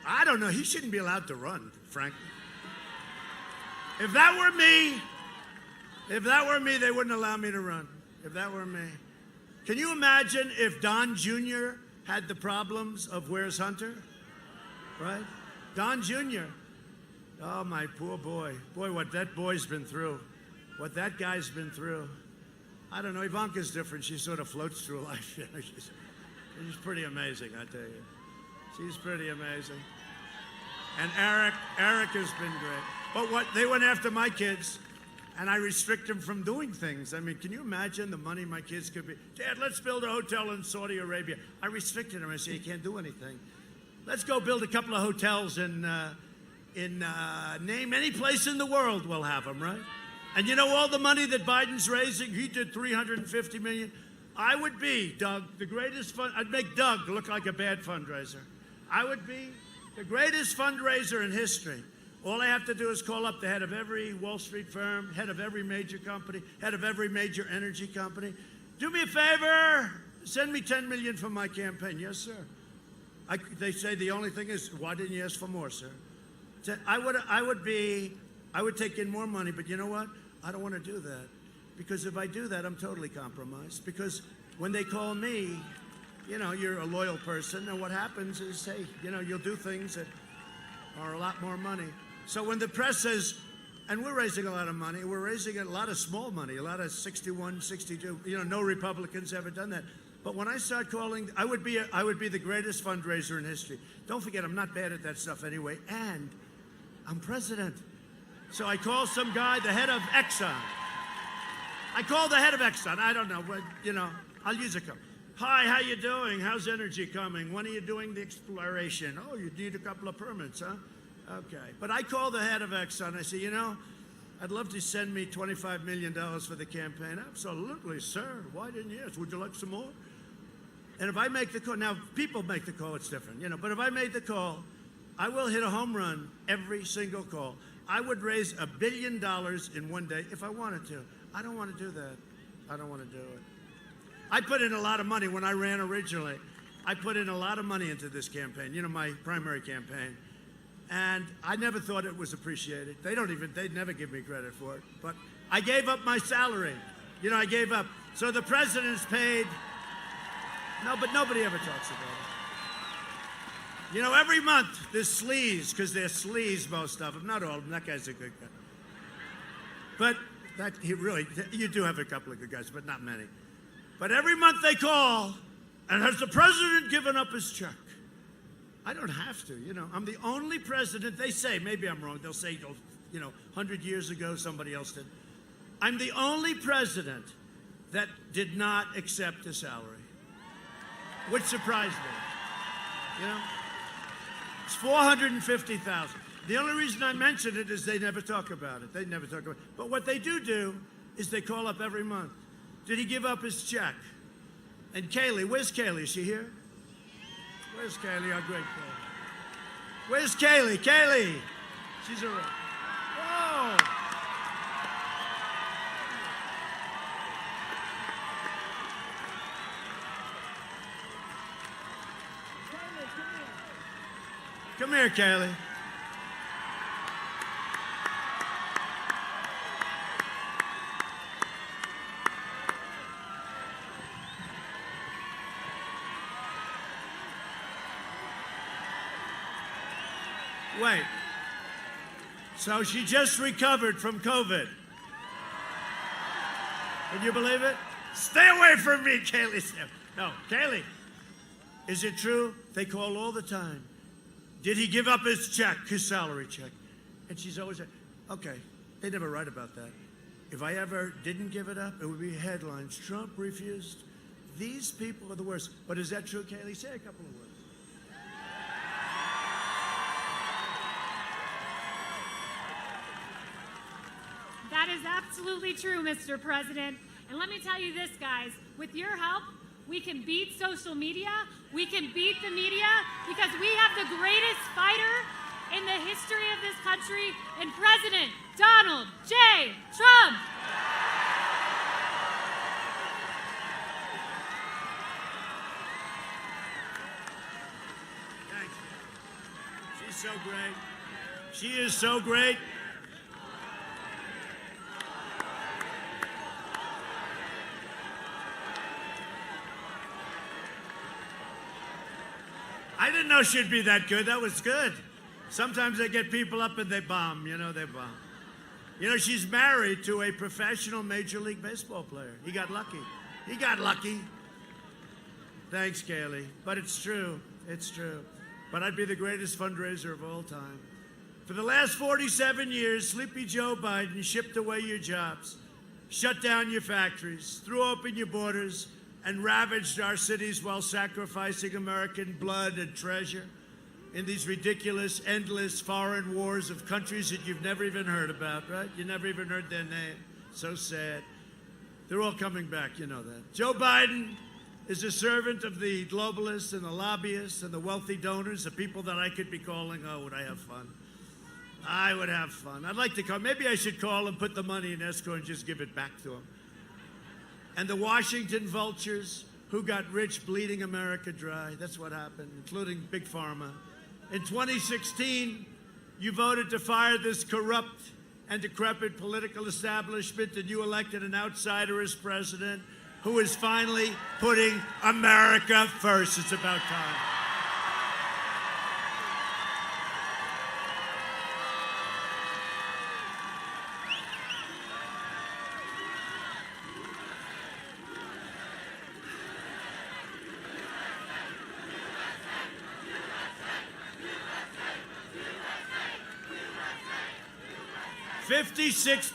[SPEAKER 4] I don't know, he shouldn't be allowed to run, frankly. If that were me, they wouldn't allow me to run. If that were me. Can you imagine if Don Jr. had the problems of Where's Hunter? Right? Don Jr. Oh, my poor boy. Boy, what that boy's been through. What that guy's been through. I don't know, Ivanka's different. She sort of floats through life. You know, she's pretty amazing, I tell you. She's pretty amazing. And Eric has been great. But what, they went after my kids, and I restrict them from doing things. I mean, can you imagine the money my kids could be? Dad, let's build a hotel in Saudi Arabia. I restricted them. I said, you can't do anything. Let's go build a couple of hotels in name any place in the world, we'll have them, right? And you know all the money that Biden's raising? He did $350 million. I would be, Doug, the greatest I'd make Doug look like a bad fundraiser. I would be the greatest fundraiser in history. All I have to do is call up the head of every Wall Street firm, head of every major company, head of every major energy company. Do me a favor, send me $10 million for my campaign. Yes, sir. They say the only thing is, why didn't you ask for more, sir? I would take in more money, but you know what? I don't want to do that. Because if I do that, I'm totally compromised. Because when they call me, you know, you're a loyal person, and what happens is, hey, you know, you'll do things that are a lot more money. So when the press says, and we're raising a lot of money, we're raising a lot of small money, a lot of 61, 62, you know, no Republicans ever done that. But when I start calling, I would be the greatest fundraiser in history. Don't forget, I'm not bad at that stuff anyway, and I'm president. So I call some guy, the head of Exxon. I call the head of Exxon. I don't know, but, you know, I'll use a couple. Hi, how you doing? How's energy coming? When are you doing the exploration? Oh, you need a couple of permits, huh? Okay. But I call the head of Exxon. I say, you know, I'd love to send me $25 million for the campaign. Absolutely, sir. Why didn't you ask? Would you like some more? And if I make the call, now people make the call, it's different, you know, but if I made the call, I will hit a home run every single call. I would raise $1 billion in one day if I wanted to. I don't want to do that. I don't want to do it. I put in a lot of money when I ran originally. I put in a lot of money into this campaign, you know, my primary campaign. And I never thought it was appreciated. They'd never give me credit for it. But I gave up my salary. You know, I gave up. So the president's paid. No, but nobody ever talks about it. You know, every month there's sleaze, because they're sleaze, most of them. Not all of them. That guy's a good guy. But you do have a couple of good guys, but not many. But every month they call, and has the president given up his check? I don't have to, you know. I'm the only president, they say, maybe I'm wrong, they'll say, you know, 100 years ago somebody else did. I'm the only president that did not accept a salary, which surprised me, you know. It's $450,000. The only reason I mention it is they never talk about it. They never talk about it. But what they do is they call up every month. Did he give up his check? And Kaylee, where's Kaylee? Is she here? Where's Kaylee, our great Kaylee? Where's Kaylee? Kaylee! She's around. Whoa! Come here, Kaylee. Wait. So she just recovered from COVID. Can you believe it? Stay away from me, Kaylee. No, Kaylee. Is it true? They call all the time. Did he give up his check, his salary check? And she's always like, okay, they never write about that. If I ever didn't give it up, it would be headlines. Trump refused. These people are the worst. But is that true, Kaylee? Say a couple of words.
[SPEAKER 5] That is absolutely true, Mr. President. And let me tell you this, guys. With your help, we can beat social media. We can beat the media because we have the greatest fighter in the history of this country in President Donald J. Trump.
[SPEAKER 4] Thanks. She's so great. She is so great. I didn't know she'd be that good. That was good. Sometimes they get people up and they bomb, you know, they bomb. You know, she's married to a professional Major League Baseball player. He got lucky. He got lucky. Thanks, Kaylee. But it's true. It's true. But I'd be the greatest fundraiser of all time. For the last 47 years, Sleepy Joe Biden shipped away your jobs, shut down your factories, threw open your borders, and ravaged our cities while sacrificing American blood and treasure in these ridiculous, endless foreign wars of countries that you've never even heard about, right? You never even heard their name. So sad. They're all coming back, you know that. Joe Biden is a servant of the globalists and the lobbyists and the wealthy donors, the people that I could be calling, oh, would I have fun? I would have fun. I'd like to call, maybe I should call and put the money in escrow and just give it back to them. And the Washington vultures who got rich bleeding America dry. That's what happened, including Big Pharma. In 2016, you voted to fire this corrupt and decrepit political establishment, and you elected an outsider as president who is finally putting America first. It's about time.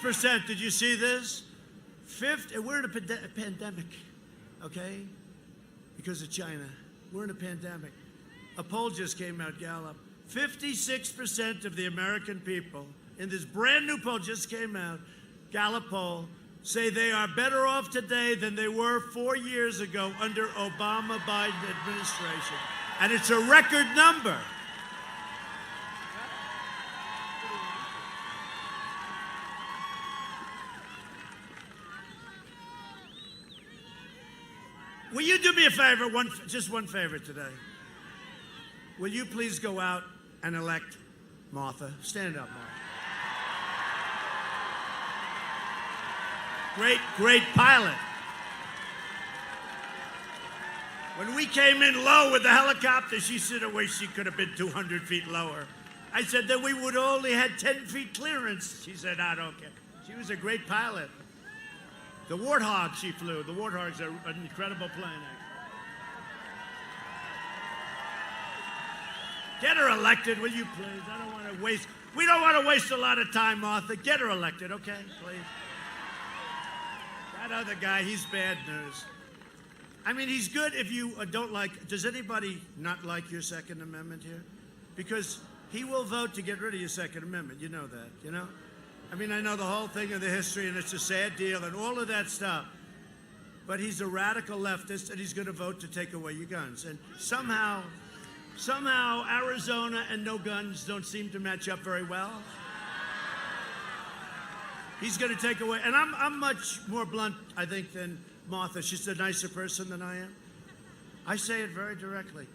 [SPEAKER 4] %. Did you see this? We're in a pandemic, okay? Because of China. We're in a pandemic. A poll just came out, Gallup. 56% of the American people in this brand new poll just came out, Gallup poll, say they are better off today than they were 4 years ago under Obama-Biden administration. And it's a record number. Will you do me a favor, just one favor today? Will you please go out and elect Martha? Stand up, Martha. Great pilot. When we came in low with the helicopter, she said, "I wish she could have been 200 feet lower." I said, "Then we would only had 10 feet clearance." She said, "I don't care." She was a great pilot. The Warthog she flew. The Warthog's an incredible plane. Get her elected, will you please? I don't want to waste. We don't want to waste a lot of time, Martha. Get her elected, okay, please. That other guy, he's bad news. I mean, he's good if you don't like. Does anybody not like your Second Amendment here? Because he will vote to get rid of your Second Amendment. You know that, you know? I mean, I know the whole thing of the history, and it's a sad deal, and all of that stuff. But he's a radical leftist, and he's going to vote to take away your guns. And somehow Arizona and no guns don't seem to match up very well. He's going to take away, and I'm much more blunt, I think, than Martha. She's a nicer person than I am. I say it very directly.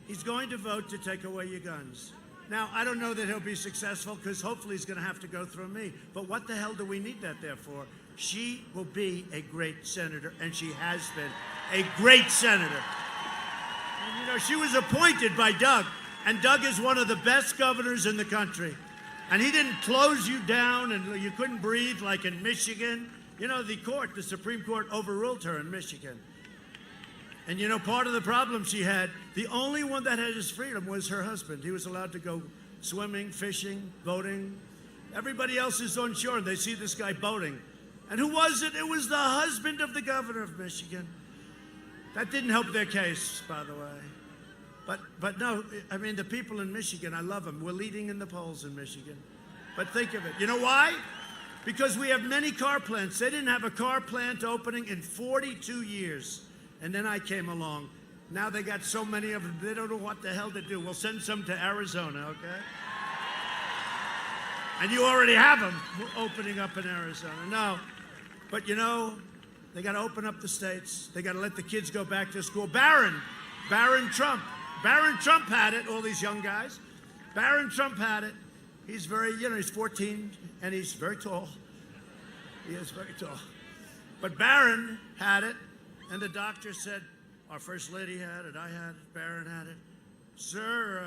[SPEAKER 4] He's going to vote to take away your guns. Now, I don't know that he'll be successful, because hopefully he's going to have to go through me. But what the hell do we need that there for? She will be a great senator, and she has been a great senator. And, you know, she was appointed by Doug, and Doug is one of the best governors in the country. And he didn't close you down, and you couldn't breathe like in Michigan. You know, the Supreme Court overruled her in Michigan. And, you know, part of the problem she had, the only one that had his freedom was her husband. He was allowed to go swimming, fishing, boating. Everybody else is on shore, and they see this guy boating. And who was it? It was the husband of the governor of Michigan. That didn't help their case, by the way. But no, I mean, the people in Michigan, I love them. We're leading in the polls in Michigan. But think of it. You know why? Because we have many car plants. They didn't have a car plant opening in 42 years. And then I came along. Now they got so many of them, they don't know what the hell to do. We'll send some to Arizona, okay? And you already have them opening up in Arizona. No, but you know, they got to open up the states. They got to let the kids go back to school. Barron Trump had it, all these young guys. Barron Trump had it. He's very, you know, he's 14, and he's very tall. He is very tall. But Barron had it. And the doctor said, our first lady had it, I had it, Barron had it. Sir,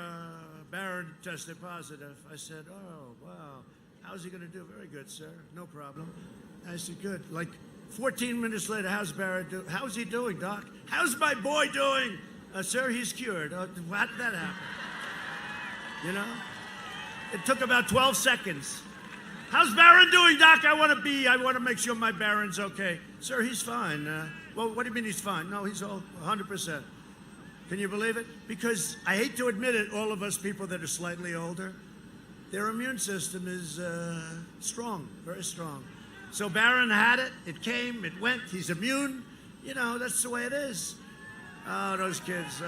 [SPEAKER 4] Barron tested positive. I said, oh, wow. How's he going to do? Very good, sir. No problem. I said, good. Like 14 minutes later, how's Barron doing? How's he doing, doc? How's my boy doing? Sir, he's cured. How did that happen? You know? It took about 12 seconds. How's Barron doing, doc? I want to make sure my Barron's okay. Sir, he's fine. Well, what do you mean he's fine? No, he's all 100%. Can you believe it? Because I hate to admit it, all of us people that are slightly older, their immune system is strong, very strong. So Barron had it. It came. It went. He's immune. You know, that's the way it is. Oh, those kids.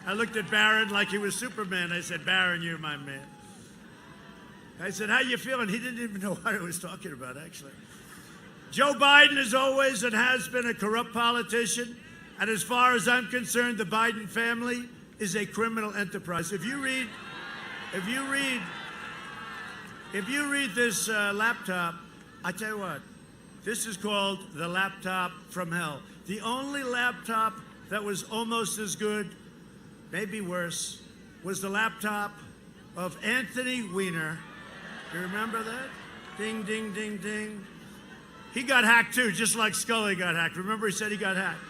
[SPEAKER 4] I looked at Barron like he was Superman. I said, Barron, you're my man. I said, how you feeling? He didn't even know what I was talking about, actually. Joe Biden is always and has been a corrupt politician. And as far as I'm concerned, the Biden family is a criminal enterprise. If you read this laptop, I tell you what, this is called the laptop from hell. The only laptop that was almost as good, maybe worse, was the laptop of Anthony Weiner. You remember that? Ding, ding, ding, ding. He got hacked too, just like Scully got hacked. Remember he said he got hacked?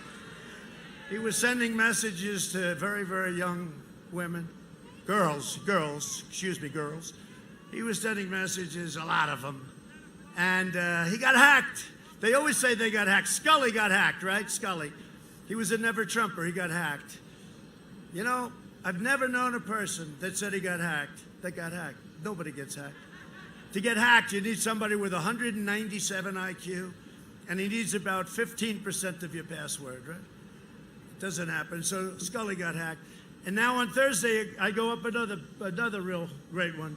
[SPEAKER 4] He was sending messages to very, very young women. Girls. He was sending messages, a lot of them. And he got hacked. They always say they got hacked. Scully got hacked, right? Scully. He was a never-Trumper. He got hacked. You know, I've never known a person that said he got hacked that got hacked. Nobody gets hacked. To get hacked, you need somebody with 197 IQ, and he needs about 15% of your password, right? It doesn't happen. So Scully got hacked. And now on Thursday, I go up another real great one.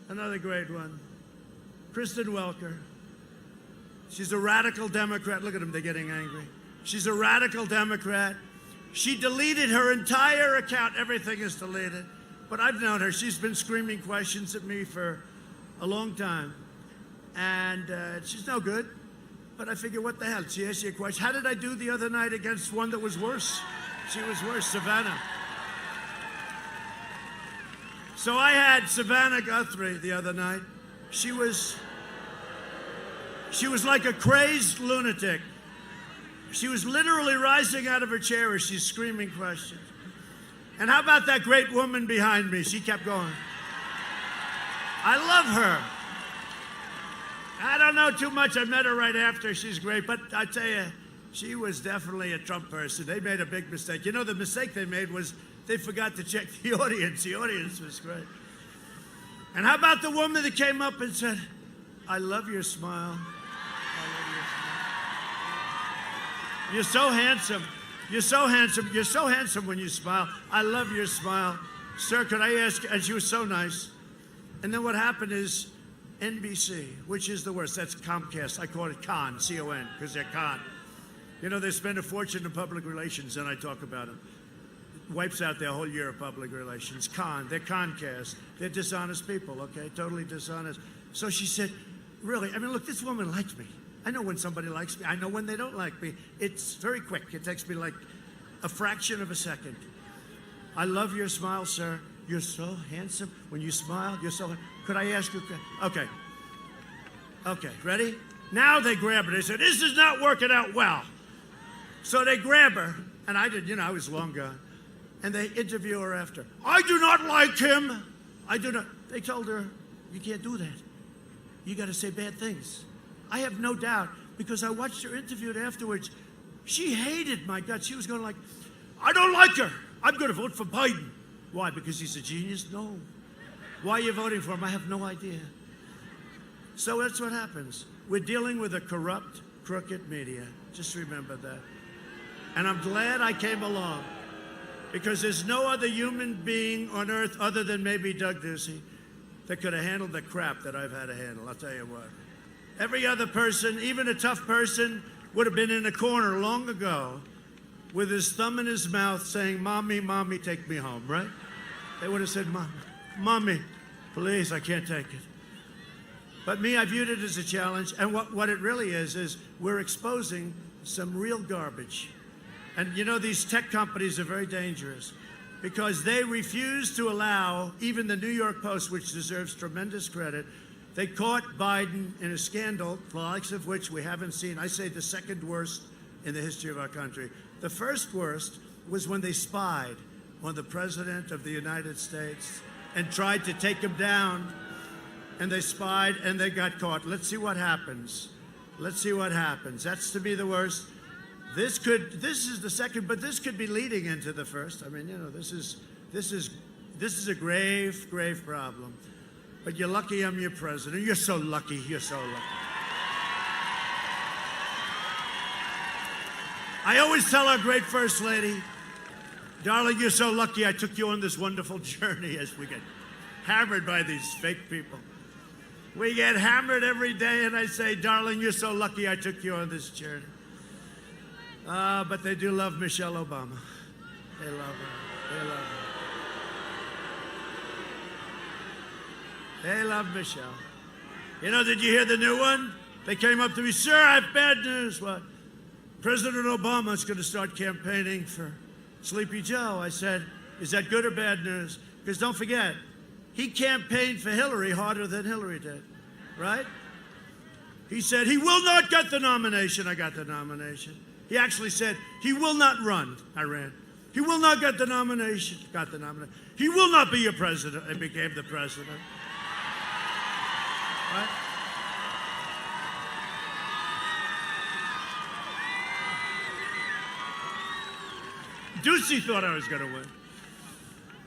[SPEAKER 4] Another great one. Kristen Welker. She's a radical Democrat. Look at them, they're getting angry. She's a radical Democrat. She deleted her entire account. Everything is deleted. But I've known her. She's been screaming questions at me for a long time. And she's no good. But I figured, what the hell? She asked you a question. How did I do the other night against one that was worse? She was worse, Savannah. So I had Savannah Guthrie the other night. She was like a crazed lunatic. She was literally rising out of her chair as she's screaming questions. And how about that great woman behind me? She kept going. I love her. I don't know too much. I met her right after. She's great. But I tell you, she was definitely a Trump person. They made a big mistake. You know, the mistake they made was they forgot to check the audience. The audience was great. And how about the woman that came up and said, I love your smile. I love your smile. You're so handsome. You're so handsome. You're so handsome when you smile. I love your smile. Sir, could I ask? And she was so nice. And then what happened is NBC, which is the worst. That's Comcast. I call it con, C-O-N, because they're con. You know, they spend a fortune in public relations, and I talk about it. Wipes out their whole year of public relations. Con. They're Comcast. They're dishonest people, okay? Totally dishonest. So she said, really, I mean, look, this woman likes me. I know when somebody likes me. I know when they don't like me. It's very quick. It takes me like a fraction of a second. I love your smile, sir. You're so handsome. When you smile, you're so... Could I ask you... Okay. Okay, ready? Now they grab her. They said, this is not working out well. So they grab her, and I did, you know, I was long gone. And they interview her after. I do not like him. I do not... They told her, you can't do that. You got to say bad things. I have no doubt, because I watched her interviewed afterwards. She hated my guts. She was going like, I don't like her. I'm going to vote for Biden. Why? Because he's a genius? No. Why are you voting for him? I have no idea. So that's what happens. We're dealing with a corrupt, crooked media. Just remember that. And I'm glad I came along, because there's no other human being on earth other than maybe Doug Ducey that could have handled the crap that I've had to handle. I'll tell you what. Every other person, even a tough person, would have been in a corner long ago with his thumb in his mouth saying, Mommy, Mommy, take me home, right? They would have said, Mommy, please, I can't take it. But me, I viewed it as a challenge. And what it really is we're exposing some real garbage. And you know, these tech companies are very dangerous because they refuse to allow even the New York Post, which deserves tremendous credit. They caught Biden in a scandal, the likes of which we haven't seen. I say the second worst in the history of our country. The first worst was when they spied on the President of the United States and tried to take him down. And they spied and they got caught. Let's see what happens. Let's see what happens. That's to be the worst. This is the second, but this could be leading into the first. I mean, you know, this is a grave, grave problem. But you're lucky I'm your president. You're so lucky. You're so lucky. I always tell our great First Lady, darling, you're so lucky I took you on this wonderful journey as we get hammered by these fake people. We get hammered every day, and I say, darling, you're so lucky I took you on this journey. But they do love Michelle Obama. They love her. They love her. They love Michelle. You know, did you hear the new one? They came up to me, sir, I have bad news. What? President Obama is going to start campaigning for Sleepy Joe. I said, is that good or bad news? Because don't forget, he campaigned for Hillary harder than Hillary did, right? He said, he will not get the nomination. I got the nomination. He actually said, he will not run. I ran. He will not get the nomination. Got the nomination. He will not be your president. I became the president. Right? Ducey thought I was going to win.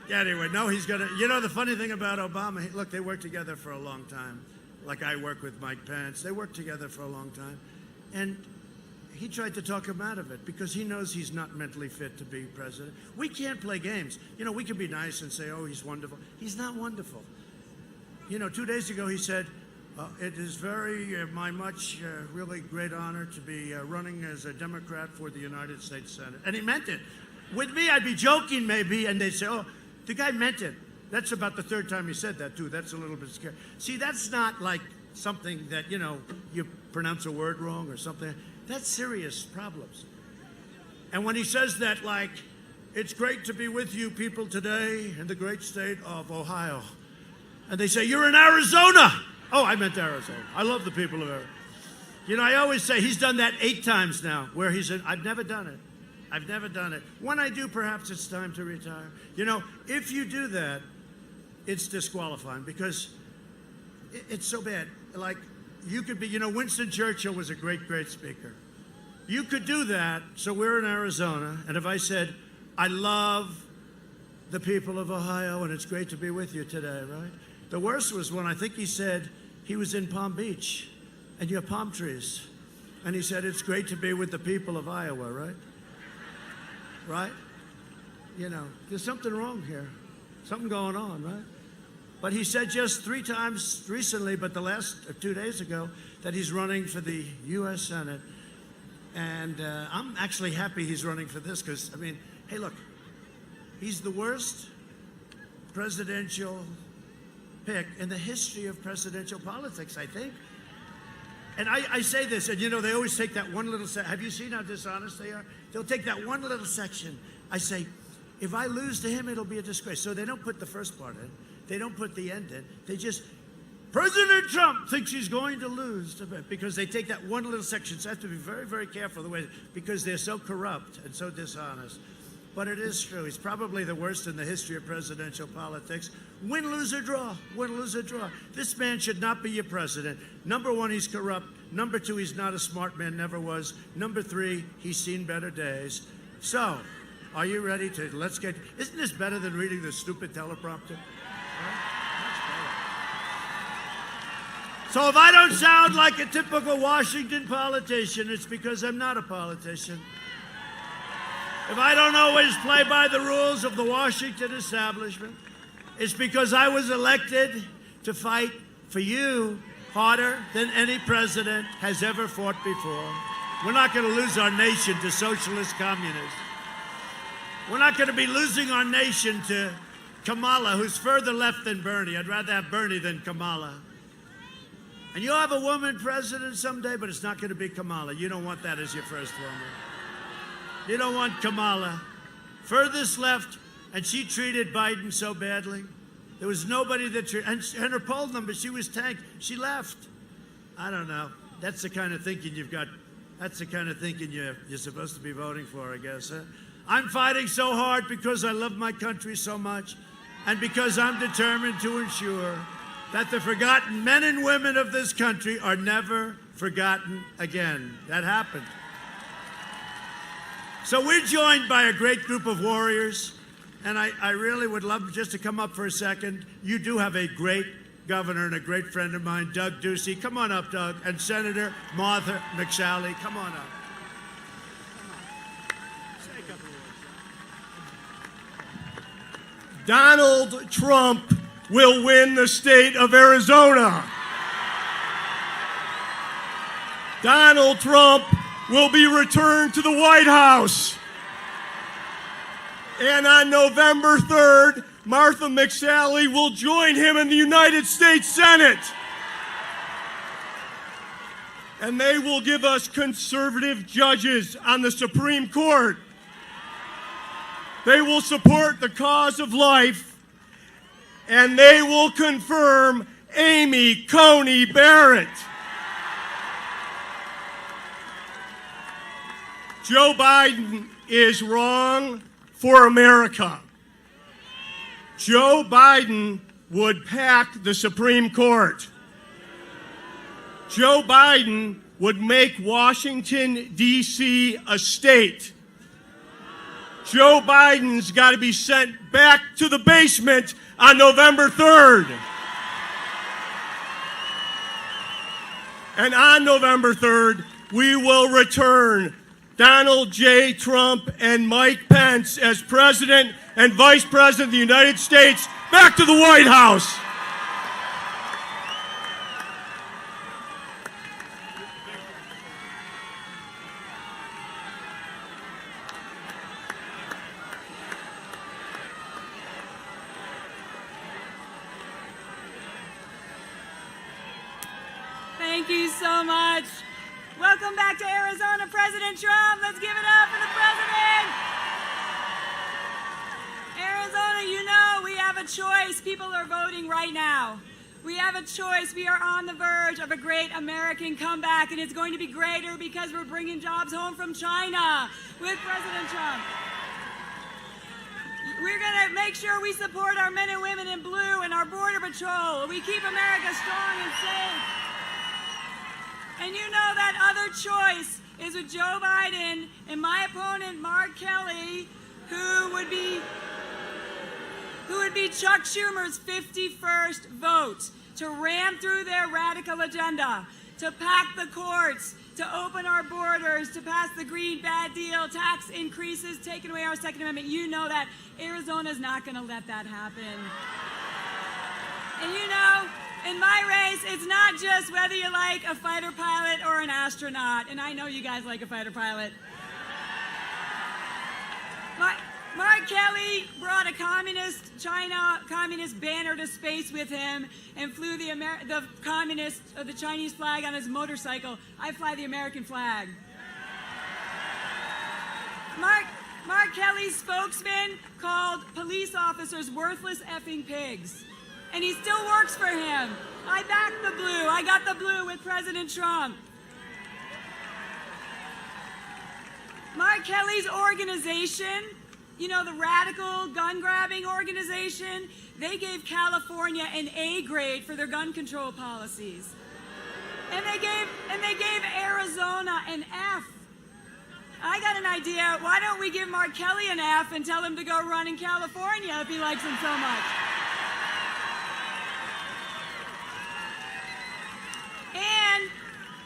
[SPEAKER 4] Yeah, anyway, no, he's going to... You know, the funny thing about Obama, look, they worked together for a long time. Like I work with Mike Pence. They worked together for a long time. And he tried to talk him out of it because he knows he's not mentally fit to be president. We can't play games. You know, we can be nice and say, oh, he's wonderful. He's not wonderful. You know, 2 days ago he said, it is my really great honor to be running as a Democrat for the United States Senate. And he meant it. With me, I'd be joking maybe, and they'd say, oh, the guy meant it. That's about the third time he said that, too. That's a little bit scary. See, that's not like something that, you know, you pronounce a word wrong or something. That's serious problems. And when he says that, like, it's great to be with you people today in the great state of Ohio. And they say, you're in Arizona. Oh, I meant Arizona. I love the people of Arizona. You know, I always say he's done that 8 times now, where he's in, I've never done it. I've never done it. When I do, perhaps it's time to retire. You know, if you do that, it's disqualifying because it's so bad. Like, you could be, you know, Winston Churchill was a great, great speaker. You could do that, so we're in Arizona, and if I said, I love the people of Ohio, and it's great to be with you today, right? The worst was when I think he said he was in Palm Beach, and you have palm trees, and he said, it's great to be with the people of Iowa, right? Right? You know, there's something wrong here. Something going on, right? But he said just 3 times recently, but the last 2 days ago, that he's running for the U.S. Senate. And I'm actually happy he's running for this because, I mean, hey, look, he's the worst presidential pick in the history of presidential politics, I think. And I say this, and you know, they always take that one little section. Have you seen how dishonest they are? They'll take that one little section. I say, if I lose to him, it'll be a disgrace. So they don't put the first part in. They don't put the end in. They just, President Trump thinks he's going to lose because they take that one little section. So I have to be very, very careful the way, because they're so corrupt and so dishonest. But it is true. He's probably the worst in the history of presidential politics. Win, lose, or draw. Win, lose, or draw. This man should not be your president. Number 1, he's corrupt. Number 2, he's not a smart man, never was. Number 3, he's seen better days. So, are you ready to, let's get, isn't this better than reading the stupid teleprompter? So if I don't sound like a typical Washington politician, it's because I'm not a politician. If I don't always play by the rules of the Washington establishment, it's because I was elected to fight for you harder than any president has ever fought before. We're not going to lose our nation to socialist communists. We're not going to be losing our nation to Kamala, who's further left than Bernie. I'd rather have Bernie than Kamala. And you'll have a woman president someday, but it's not going to be Kamala. You don't want that as your first woman. You don't want Kamala. Furthest left, and she treated Biden so badly. There was nobody that treated, and her poll number, she was tanked. She left. I don't know. That's the kind of thinking you've got. That's the kind of thinking you're supposed to be voting for, I guess. Huh? I'm fighting so hard because I love my country so much, and because I'm determined to ensure that the forgotten men and women of this country are never forgotten again. That happened. So we're joined by a great group of warriors, and I really would love just to come up for a second. You do have a great governor and a great friend of mine, Doug Ducey. Come on up, Doug. And Senator Martha McSally. Come on up. Say a couple of words.
[SPEAKER 6] Donald Trump will win the state of Arizona. Donald Trump will be returned to the White House. And on November 3rd, Martha McSally will join him in the United States Senate. And they will give us conservative judges on the Supreme Court. They will support the cause of life, and they will confirm Amy Coney Barrett. Joe Biden is wrong for America. Joe Biden would pack the Supreme Court. Joe Biden would make Washington, D.C. a state. Joe Biden's got to be sent back to the basement on November 3rd. And on November 3rd, we will return Donald J. Trump and Mike Pence as President and Vice President of the United States back to the White House.
[SPEAKER 7] Thank you so much. welcome back to Arizona, President Trump. Let's give it up for the president. Arizona, you know we have a choice. People are voting right now. We have a choice. We are on the verge of a great American comeback, and it's going to be greater because we're bringing jobs home from China with President Trump. We're going to make sure we support our men and women in blue and our Border Patrol. We keep America strong and safe. And you know that other choice is with Joe Biden and my opponent, Mark Kelly, who would be Chuck Schumer's 51st vote to ram through their radical agenda, to pack the courts, to open our borders, to pass the Green Bad Deal, tax increases, taking away our Second Amendment. You know that Arizona's not going to let that happen. And you know, in my race, it's not just whether you like a fighter pilot or an astronaut, and I know you guys like a fighter pilot. Mark Kelly brought a China communist banner to space with him and flew the Chinese flag on his motorcycle. I fly the American flag. Mark Kelly's spokesman called police officers worthless effing pigs. And he still works for him. I backed the blue. I got the blue with President Trump. Mark Kelly's organization, you know, the radical gun-grabbing organization, they gave California an A grade for their gun control policies. And they gave Arizona an F. I got an idea. Why don't we give Mark Kelly an F and tell him to go run in California if he likes him so much? And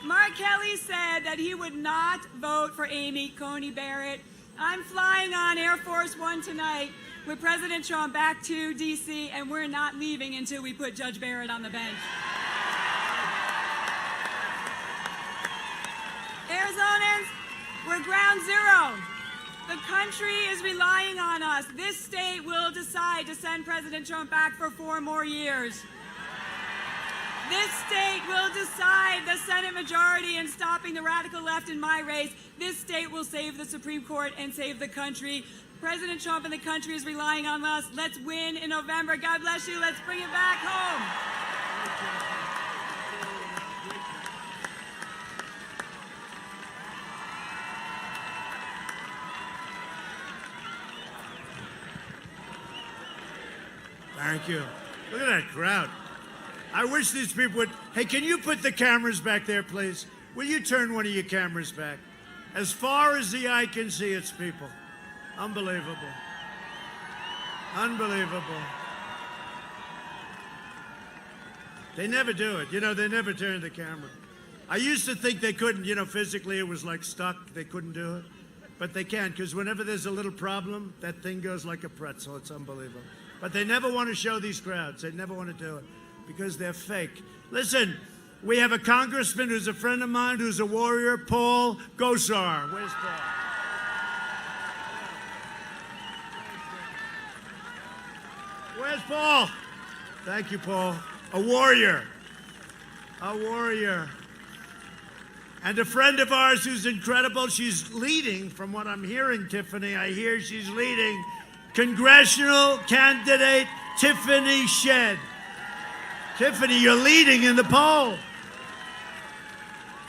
[SPEAKER 7] Mark Kelly said that he would not vote for Amy Coney Barrett. I'm flying on Air Force One tonight with President Trump back to D.C., and we're not leaving until we put Judge Barrett on the bench. Arizonans, we're ground zero. The country is relying on us. This state will decide to send President Trump back for 4 more years. This state will decide the Senate majority in stopping the radical left in my race. This state will save the Supreme Court and save the country. President Trump and the country is relying on us. Let's win in November. God bless you. Let's bring it back home.
[SPEAKER 4] Thank you. Look at that crowd. I wish these people would. Hey, can you put the cameras back there, please? Will you turn one of your cameras back? As far as the eye can see, it's people. Unbelievable. Unbelievable. They never do it. You know, they never turn the camera. I used to think they couldn't, you know, physically it was like stuck. They couldn't do it. But they can, because whenever there's a little problem, that thing goes like a pretzel. It's unbelievable. But they never want to show these crowds. They never want to do it because they're fake. Listen, we have a congressman who's a friend of mine, who's a warrior, Paul Gosar. Where's Paul? Where's Paul? Thank you, Paul. A warrior. A warrior. And a friend of ours who's incredible. She's leading, from what I'm hearing, Tiffany. I hear she's leading. Congressional candidate Tiffany Shedd. Tiffany, you're leading in the poll.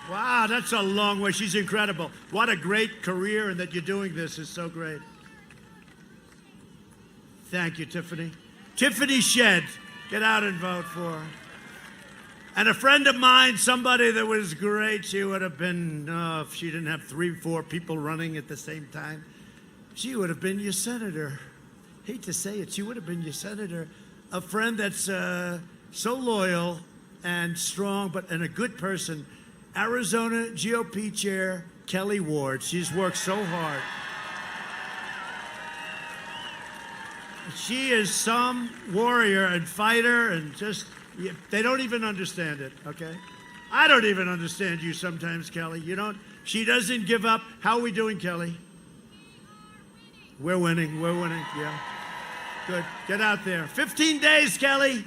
[SPEAKER 4] Wow, that's a long way. She's incredible. What a great career, and that you're doing this is so great. Thank you, Tiffany. Tiffany Shedd, get out and vote for her. And a friend of mine, somebody that was great, she would have been, if she didn't have 3, 4 people running at the same time, she would have been your senator. Hate to say it, she would have been your senator. A friend that's so loyal and strong, and a good person. Arizona GOP Chair Kelly Ward. She's worked so hard. She is some warrior and fighter, and just, they don't even understand it, okay? I don't even understand you sometimes, Kelly. You don't, she doesn't give up. How are we doing, Kelly? We're winning, yeah. Good, get out there. 15 days, Kelly.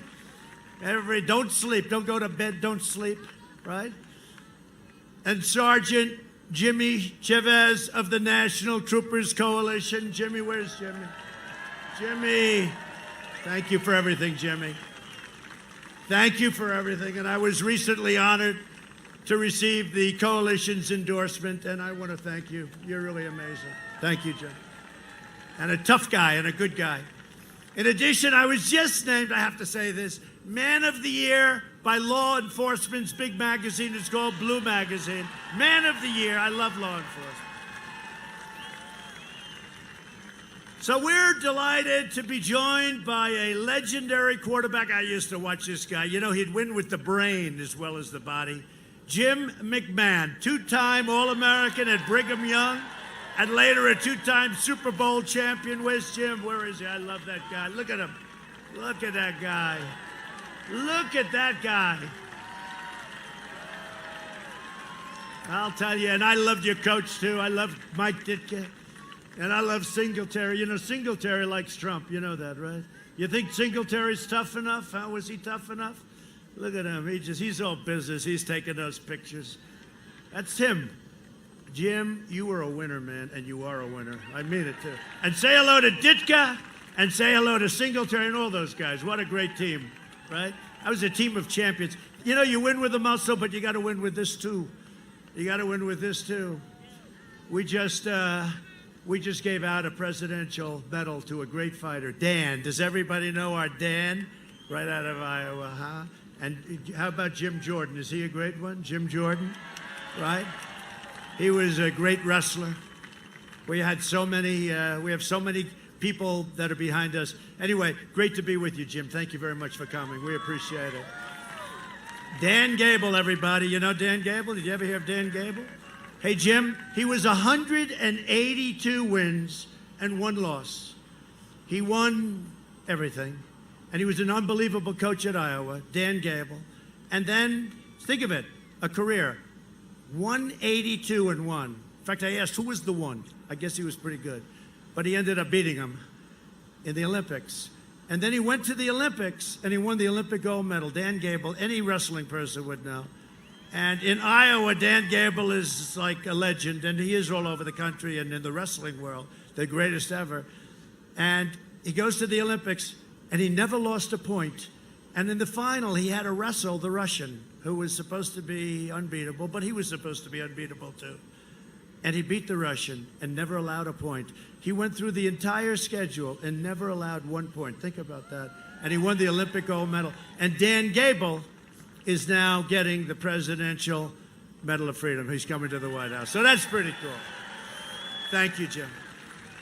[SPEAKER 4] Everybody, don't sleep, don't go to bed, don't sleep, right? and Sergeant Jimmy Chavez of the National Troopers Coalition. Jimmy, where's Jimmy? Jimmy, thank you for everything, Jimmy. Thank you for everything. And I was recently honored to receive the coalition's endorsement, and I want to thank you. You're really amazing. Thank you, Jim. And a tough guy and a good guy. In addition, I was just named, I have to say this, Man of the Year by Law Enforcement's big magazine. It's called Blue Magazine. Man of the Year. I love law enforcement. So we're delighted to be joined by a legendary quarterback. I used to watch this guy. You know, he'd win with the brain as well as the body. Jim McMahon, two-time All-American at Brigham Young, and later a two-time Super Bowl champion. Where's Jim? Where is he? I love that guy. Look at him. Look at that guy. Look at that guy. I'll tell you, and I loved your coach, too. I loved Mike Ditka, and I love Singletary. You know, Singletary likes Trump. You know that, right? You think Singletary's tough enough? How was he tough enough? Look at him. He's all business. He's taking those pictures. That's him. Jim, you were a winner, man, and you are a winner. I mean it, too. And say hello to Ditka, and say hello to Singletary and all those guys. What a great team, right? I was a team of champions. You know, you win with the muscle, but you got to win with this, too. You got to win with this, too. We just gave out a presidential medal to a great fighter, Dan. Does everybody know our Dan? Right out of Iowa, huh? And how about Jim Jordan? Is he a great one? Jim Jordan, right? He was a great wrestler. We had so many, we have so many people that are behind us. Anyway, great to be with you, Jim. Thank you very much for coming. We appreciate it. Dan Gable, everybody. You know Dan Gable? Did you ever hear of Dan Gable? Hey, Jim, he was 182 wins and 1 loss. He won everything. And he was an unbelievable coach at Iowa, Dan Gable. And then, think of it, a career, 182 and 1. In fact, I asked who was the one. I guess he was pretty good. But he ended up beating him in the Olympics. And then he went to the Olympics, and he won the Olympic gold medal. Dan Gable, any wrestling person would know. And in Iowa, Dan Gable is like a legend, and he is all over the country and in the wrestling world, the greatest ever. And he goes to the Olympics, and he never lost a point. And in the final, he had to wrestle the Russian, who was supposed to be unbeatable, but he was supposed to be unbeatable too. And he beat the Russian and never allowed a point. He went through the entire schedule and never allowed 1 point. Think about that. And he won the Olympic gold medal. And Dan Gable is now getting the Presidential Medal of Freedom. He's coming to the White House. So that's pretty cool. Thank you, Jim.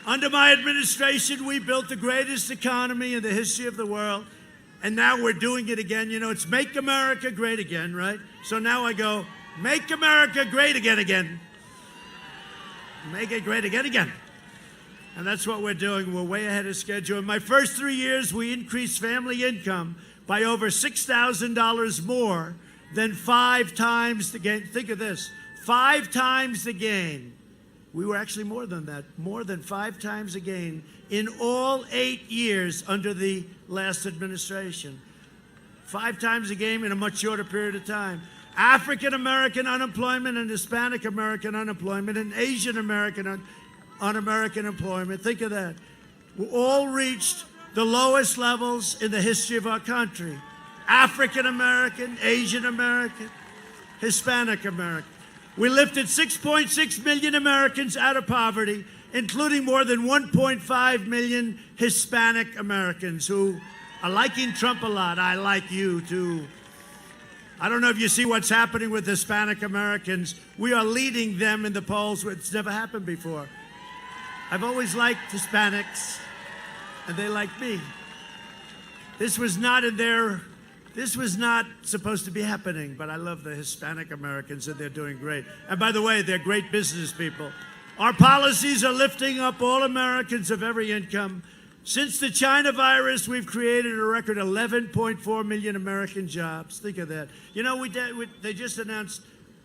[SPEAKER 4] Under my administration, we built the greatest economy in the history of the world, and now we're doing it again. You know, it's Make America Great Again, right? So now I go, Make America Great Again, again. Make it great again, again. And that's what we're doing. We're way ahead of schedule. In my first 3 years, we increased family income by over $6,000 more than 5 times the gain. Think of this, 5 times the gain. We were actually more than that, more than 5 times the gain in all 8 years under the last administration. 5 times the gain in a much shorter period of time. African American unemployment and Hispanic American unemployment and Asian American un-American employment, think of that, all reached the lowest levels in the history of our country. African American, Asian American, Hispanic American. We lifted 6.6 million Americans out of poverty, including more than 1.5 million Hispanic Americans who are liking Trump a lot. I like you, too. I don't know if you see what's happening with Hispanic Americans. We are leading them in the polls. It's never happened before. I've always liked Hispanics, and they like me. This was not supposed to be happening, but I love the Hispanic Americans, and they're doing great. And by the way, they're great business people. Our policies are lifting up all Americans of every income. Since the China virus, we've created a record 11.4 million American jobs. Think of that. You know, they just announced,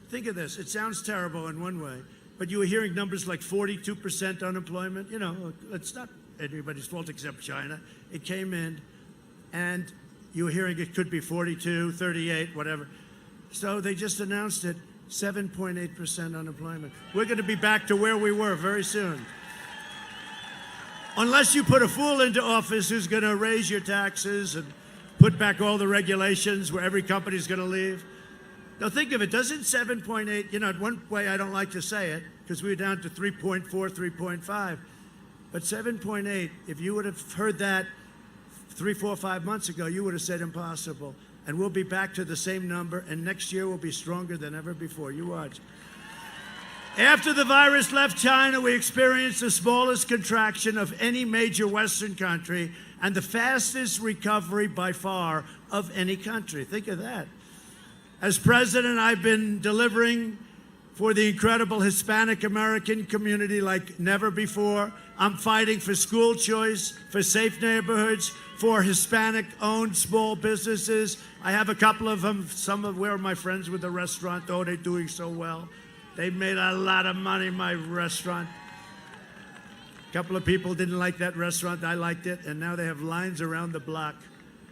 [SPEAKER 4] think of this, it sounds terrible in one way, but you were hearing numbers like 42% unemployment. You know, it's not anybody's fault except China. It came in, and you were hearing it could be 42, 38, whatever. So they just announced it. 7.8% unemployment. We're going to be back to where we were very soon. Unless you put a fool into office who's going to raise your taxes and put back all the regulations where every company's going to leave. Now think of it, doesn't 7.8, you know, one way I don't like to say it, because we were down to 3.4, 3.5, but 7.8, if you would have heard that 3, 4, 5 months ago, you would have said impossible. And we'll be back to the same number, and next year we'll be stronger than ever before. You watch. After the virus left China, we experienced the smallest contraction of any major Western country and the fastest recovery by far of any country. Think of that. As president, I've been delivering for the incredible Hispanic American community like never before. I'm fighting for school choice, for safe neighborhoods, for Hispanic-owned small businesses. I have a couple of them. Some of where my friends with the restaurant, oh, they're doing so well. They made a lot of money, my restaurant. A couple of people didn't like that restaurant. I liked it, and now they have lines around the block.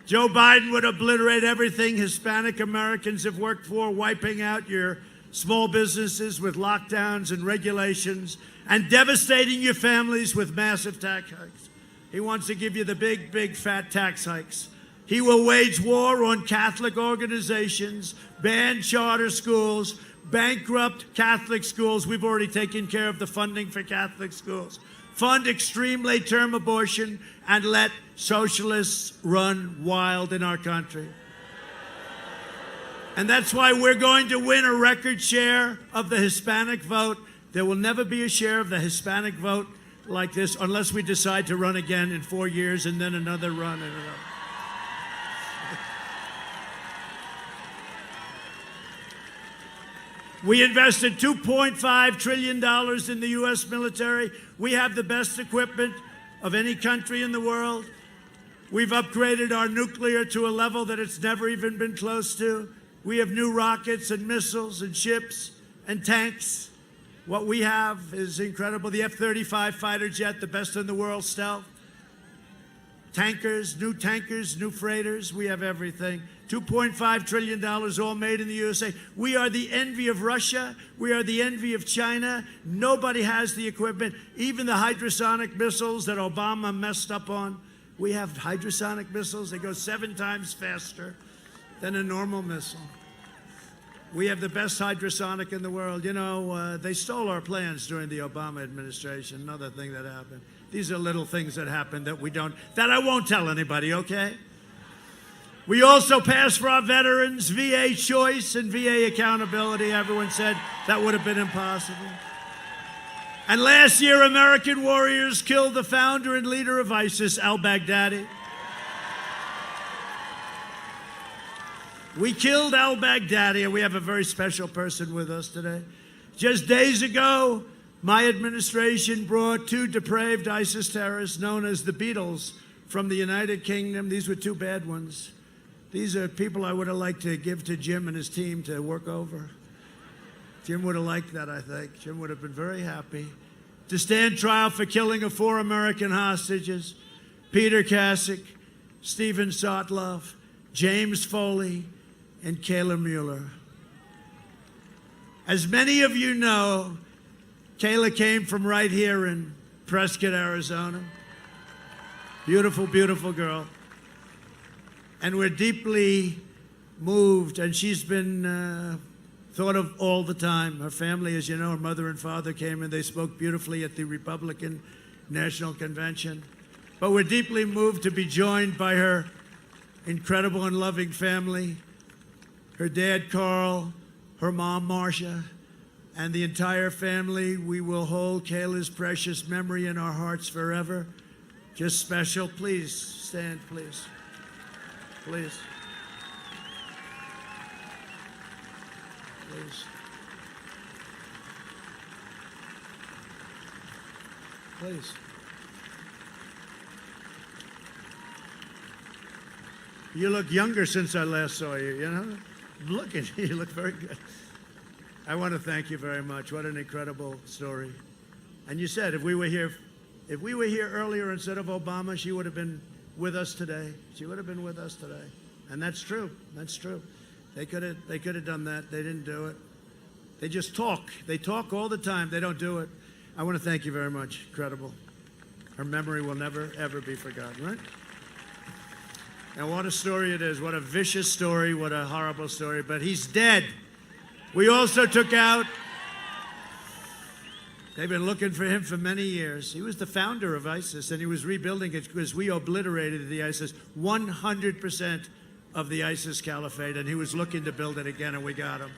[SPEAKER 4] Joe Biden would obliterate everything Hispanic Americans have worked for, wiping out your small businesses with lockdowns and regulations, and devastating your families with massive tax hikes. He wants to give you the big, big, fat tax hikes. He will wage war on Catholic organizations, ban charter schools, bankrupt Catholic schools. We've already taken care of the funding for Catholic schools. Fund extreme late-term abortion, and let socialists run wild in our country. And that's why we're going to win a record share of the Hispanic vote. There will never be a share of the Hispanic vote like this unless we decide to run again in 4 years and then another run and another. We invested $2.5 trillion in the U.S. military. We have the best equipment of any country in the world. We've upgraded our nuclear to a level that it's never even been close to. We have new rockets and missiles and ships and tanks. What we have is incredible. The F-35 fighter jet, the best in the world stealth. Tankers, new freighters. We have everything. $2.5 trillion all made in the USA. We are the envy of Russia. We are the envy of China. Nobody has the equipment. Even the hypersonic missiles that Obama messed up on. We have hypersonic missiles. They go 7 times faster than a normal missile. We have the best hypersonic in the world. You know, they stole our plans during the Obama administration. Another thing that happened. These are little things that happen that I won't tell anybody, okay? We also passed for our veterans VA choice and VA accountability. Everyone said that would have been impossible. And last year, American warriors killed the founder and leader of ISIS, al-Baghdadi. We killed al-Baghdadi, and we have a very special person with us today. Just days ago, my administration brought 2 depraved ISIS terrorists known as the Beatles from the United Kingdom. These were 2 bad ones. These are people I would have liked to give to Jim and his team to work over. Jim would have liked that, I think. Jim would have been very happy. To stand trial for killing of 4 American hostages, Peter Kasich, Stephen Sotloff, James Foley, and Kayla Mueller. As many of you know, Kayla came from right here in Prescott, Arizona. Beautiful, beautiful girl. And we're deeply moved, and she's been thought of all the time. Her family, as you know, her mother and father came and they spoke beautifully at the Republican National Convention. But we're deeply moved to be joined by her incredible and loving family, her dad, Carl, her mom, Marcia, and the entire family. We will hold Kayla's precious memory in our hearts forever. Just special. Please stand, please. Please. Please. Please. You look younger since I last saw you, you know? Look at you, you look very good. I want to thank you very much. What an incredible story. And you said if we were here earlier instead of Obama, she would have been with us today. She would have been with us today. And that's true. That's true. They could have done that. They didn't do it. They just talk. They talk all the time. They don't do it. I want to thank you very much. Incredible. Her memory will never, ever be forgotten, right? And what a story it is. What a vicious story. What a horrible story. But he's dead. We also took out, they've been looking for him for many years. He was the founder of ISIS, and he was rebuilding it because we obliterated the ISIS, 100% of the ISIS caliphate, and he was looking to build it again, and we got him.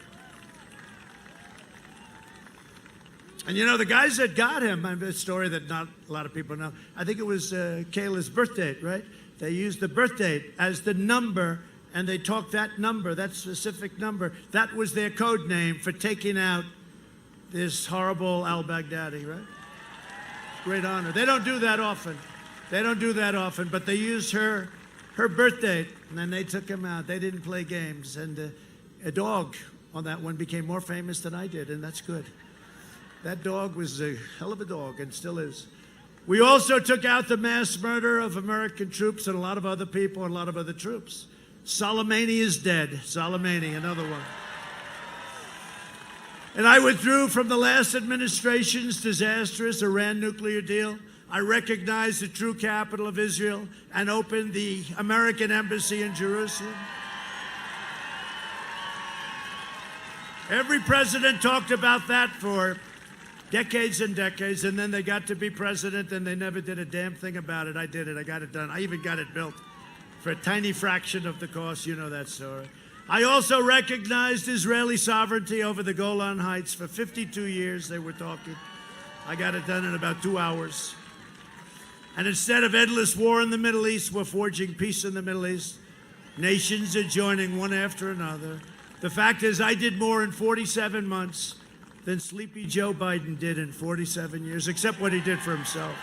[SPEAKER 4] And you know, the guys that got him, I have a story that not a lot of people know. I think it was Kayla's birth date, right? They used the birth date as the number, and they talked that number, that specific number. That was their code name for taking out this horrible al-Baghdadi, right? Great honor. They don't do that often. They don't do that often, but they used her birth date, and then they took him out. They didn't play games, and a dog on that one became more famous than I did, and that's good. That dog was a hell of a dog and still is. We also took out the mass murder of American troops and a lot of other people and a lot of other troops. Soleimani is dead. Soleimani, another one. And I withdrew from the last administration's disastrous Iran nuclear deal. I recognized the true capital of Israel and opened the American embassy in Jerusalem. Every president talked about that for decades and decades, and then they got to be president and they never did a damn thing about it. I did it. I got it done. I even got it built for a tiny fraction of the cost. You know that story. I also recognized Israeli sovereignty over the Golan Heights. For 52 years they were talking. I got it done in about 2 hours. And instead of endless war in the Middle East, we're forging peace in the Middle East. Nations are joining one after another. The fact is, I did more in 47 months than Sleepy Joe Biden did in 47 years, except what he did for himself.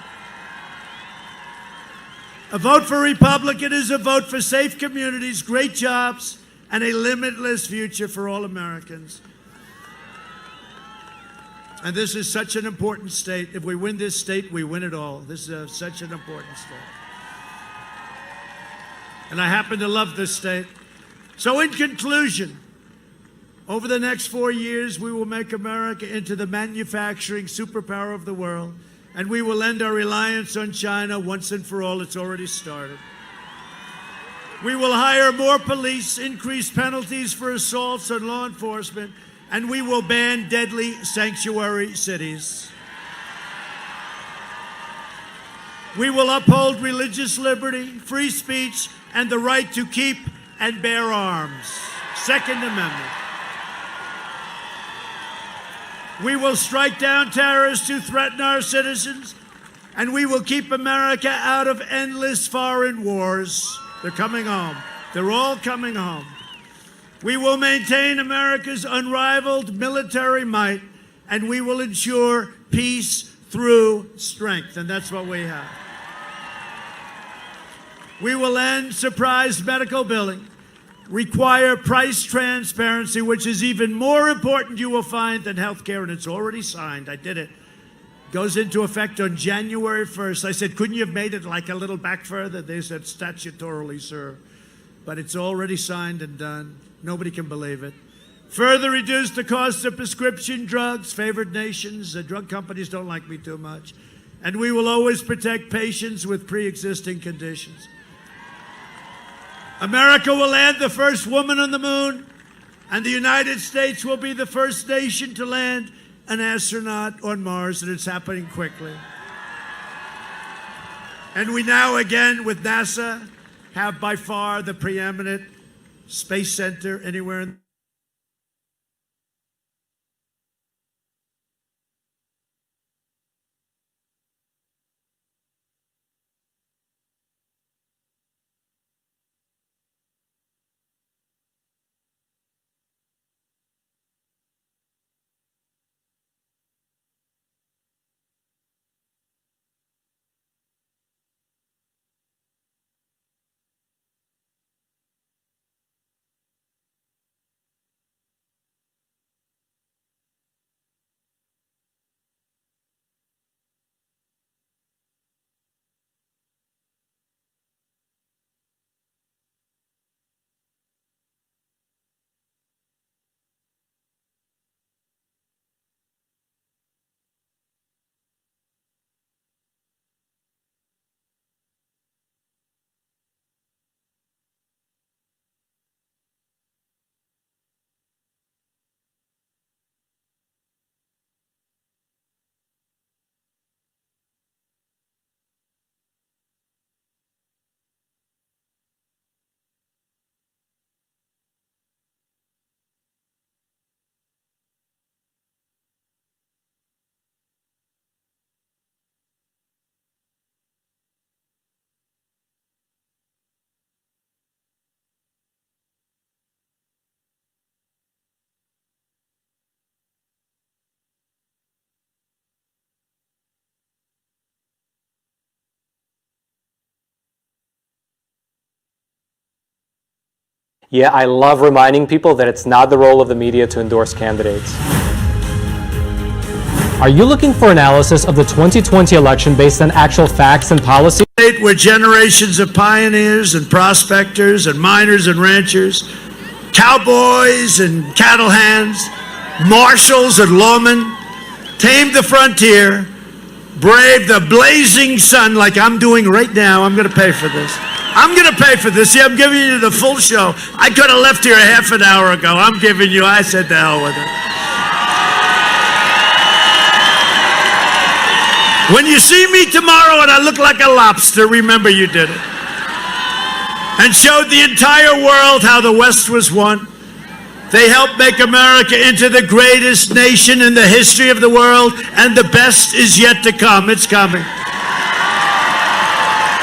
[SPEAKER 4] A vote for Republican is a vote for safe communities, great jobs, and a limitless future for all Americans. And this is such an important state. If we win this state, we win it all. This is such an important state. And I happen to love this state. So in conclusion, over the next 4 years, we will make America into the manufacturing superpower of the world, and we will end our reliance on China once and for all. It's already started. We will hire more police, increase penalties for assaults on law enforcement, and we will ban deadly sanctuary cities. We will uphold religious liberty, free speech, and the right to keep and bear arms. Second Amendment. We will strike down terrorists who threaten our citizens, and we will keep America out of endless foreign wars. They're coming home. They're all coming home. We will maintain America's unrivaled military might, and we will ensure peace through strength, and that's what we have. We will end surprise medical billing, require price transparency, which is even more important, you will find, than health care, and it's already signed. I did it. Goes into effect on January 1st. I said, couldn't you have made it like a little back further? They said, statutorily, sir. But it's already signed and done. Nobody can believe it. Further reduce the cost of prescription drugs. Favored nations. The drug companies don't like me too much. And we will always protect patients with pre-existing conditions. America will land the first woman on the moon, and the United States will be the first nation to land an astronaut on Mars, and it's happening quickly. And we now, again, with NASA, have by far the preeminent space center anywhere in
[SPEAKER 8] Yeah, I love reminding people that it's not the role of the media to endorse candidates. Are you looking for analysis of the 2020 election based on actual facts and policy?
[SPEAKER 4] Where generations of pioneers and prospectors and miners and ranchers, cowboys and cattle hands, marshals and lawmen, tamed the frontier, braved the blazing sun like I'm doing right now. I'm going to pay for this. I'm going to pay for this. See, I'm giving you the full show. I could have left here a half an hour ago. I'm giving you, I said the hell with it. When you see me tomorrow and I look like a lobster, remember you did it. And showed the entire world how the West was won. They helped make America into the greatest nation in the history of the world, and the best is yet to come. It's coming.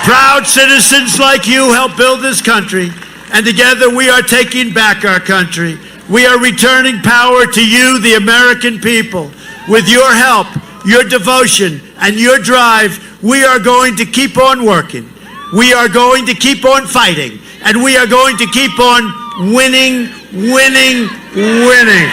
[SPEAKER 4] Proud citizens like you help build this country, and together we are taking back our country. We are returning power to you, the American people. With your help, your devotion, and your drive, we are going to keep on working. We are going to keep on fighting, and we are going to keep on winning, winning, winning.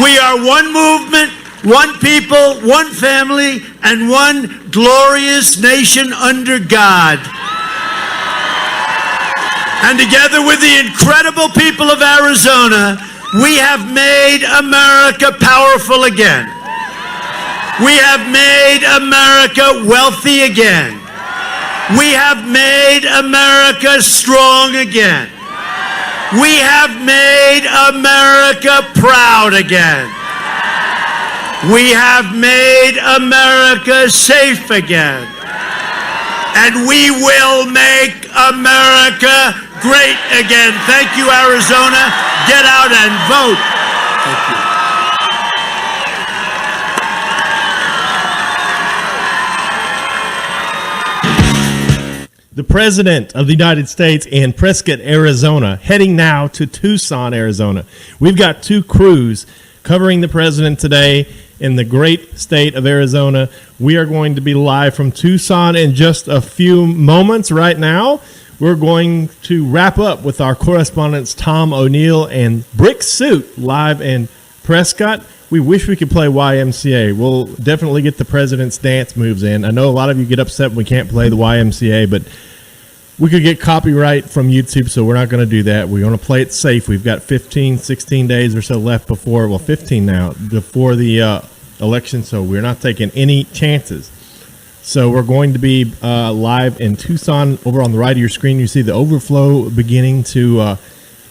[SPEAKER 4] We are one movement, one people, one family, and one glorious nation under God. And together with the incredible people of Arizona, we have made America powerful again. We have made America wealthy again. We have made America strong again. We have made America proud again. We have made America safe again. And we will make America great again. Thank you, Arizona. Get out and vote. Thank you.
[SPEAKER 9] The President of the United States in Prescott, Arizona, heading now to Tucson, Arizona. We've got two crews covering the President today in the great state of Arizona. We are going to be live from Tucson in just a few moments. Right now, we're going to wrap up with our correspondents Tom O'Neill and Brick Suit live in Prescott. We wish we could play YMCA. We'll definitely get the President's dance moves in. I know a lot of you get upset when we can't play the YMCA, but we could get copyright from YouTube, so we're not going to do that. We're going to play it safe. We've got 15, 16 days or so left before, well, 15 now, before the election, so we're not taking any chances. So we're going to be live in Tucson. Over on the right of your screen, you see the overflow beginning to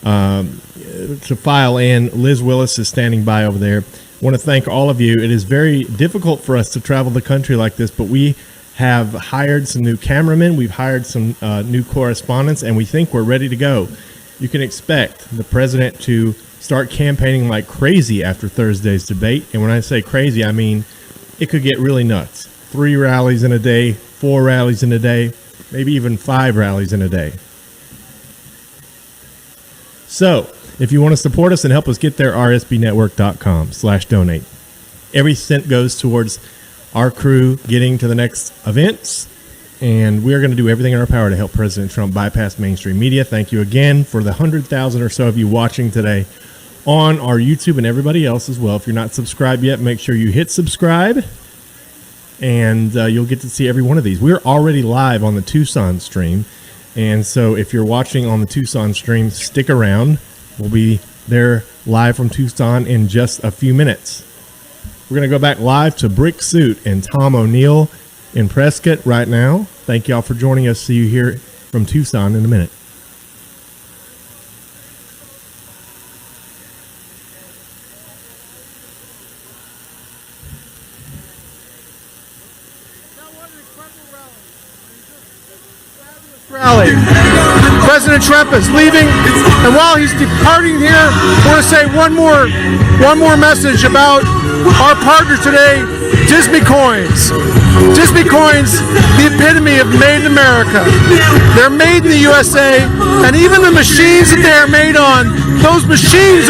[SPEAKER 9] file in. Liz Willis is standing by over there. I want to thank all of you. It is very difficult for us to travel the country like this, but we have hired some new cameramen. We've hired some new correspondents, and we think we're ready to go. You can expect the President to start campaigning like crazy after Thursday's debate. And when I say crazy, I mean it could get really nuts. 3 rallies in a day, 4 rallies in a day, maybe even 5 rallies in a day. So if you want to support us and help us get there, rsbnetwork.com/donate. Every cent goes towards our crew getting to the next events, and we're going to do everything in our power to help President Trump bypass mainstream media. Thank you again for the 100,000 or so of you watching today on our YouTube, and everybody else as well. If you're not subscribed yet, make sure you hit subscribe, and you'll get to see every one of these. We're already live on the Tucson stream, and so if you're watching on the Tucson stream, stick around. We'll be there live from Tucson in just a few minutes. We're going to go back live to Brick Suit and Tom O'Neill in Prescott right now. Thank y'all for joining us. See you here from Tucson in a minute.
[SPEAKER 1] Rally. President Trump is leaving, and while he's departing here, I want to say one more message about our partner today, Disney Coins. Disney Coins, the epitome of made in America. They're made in the USA, and even the machines that they are made on, those machines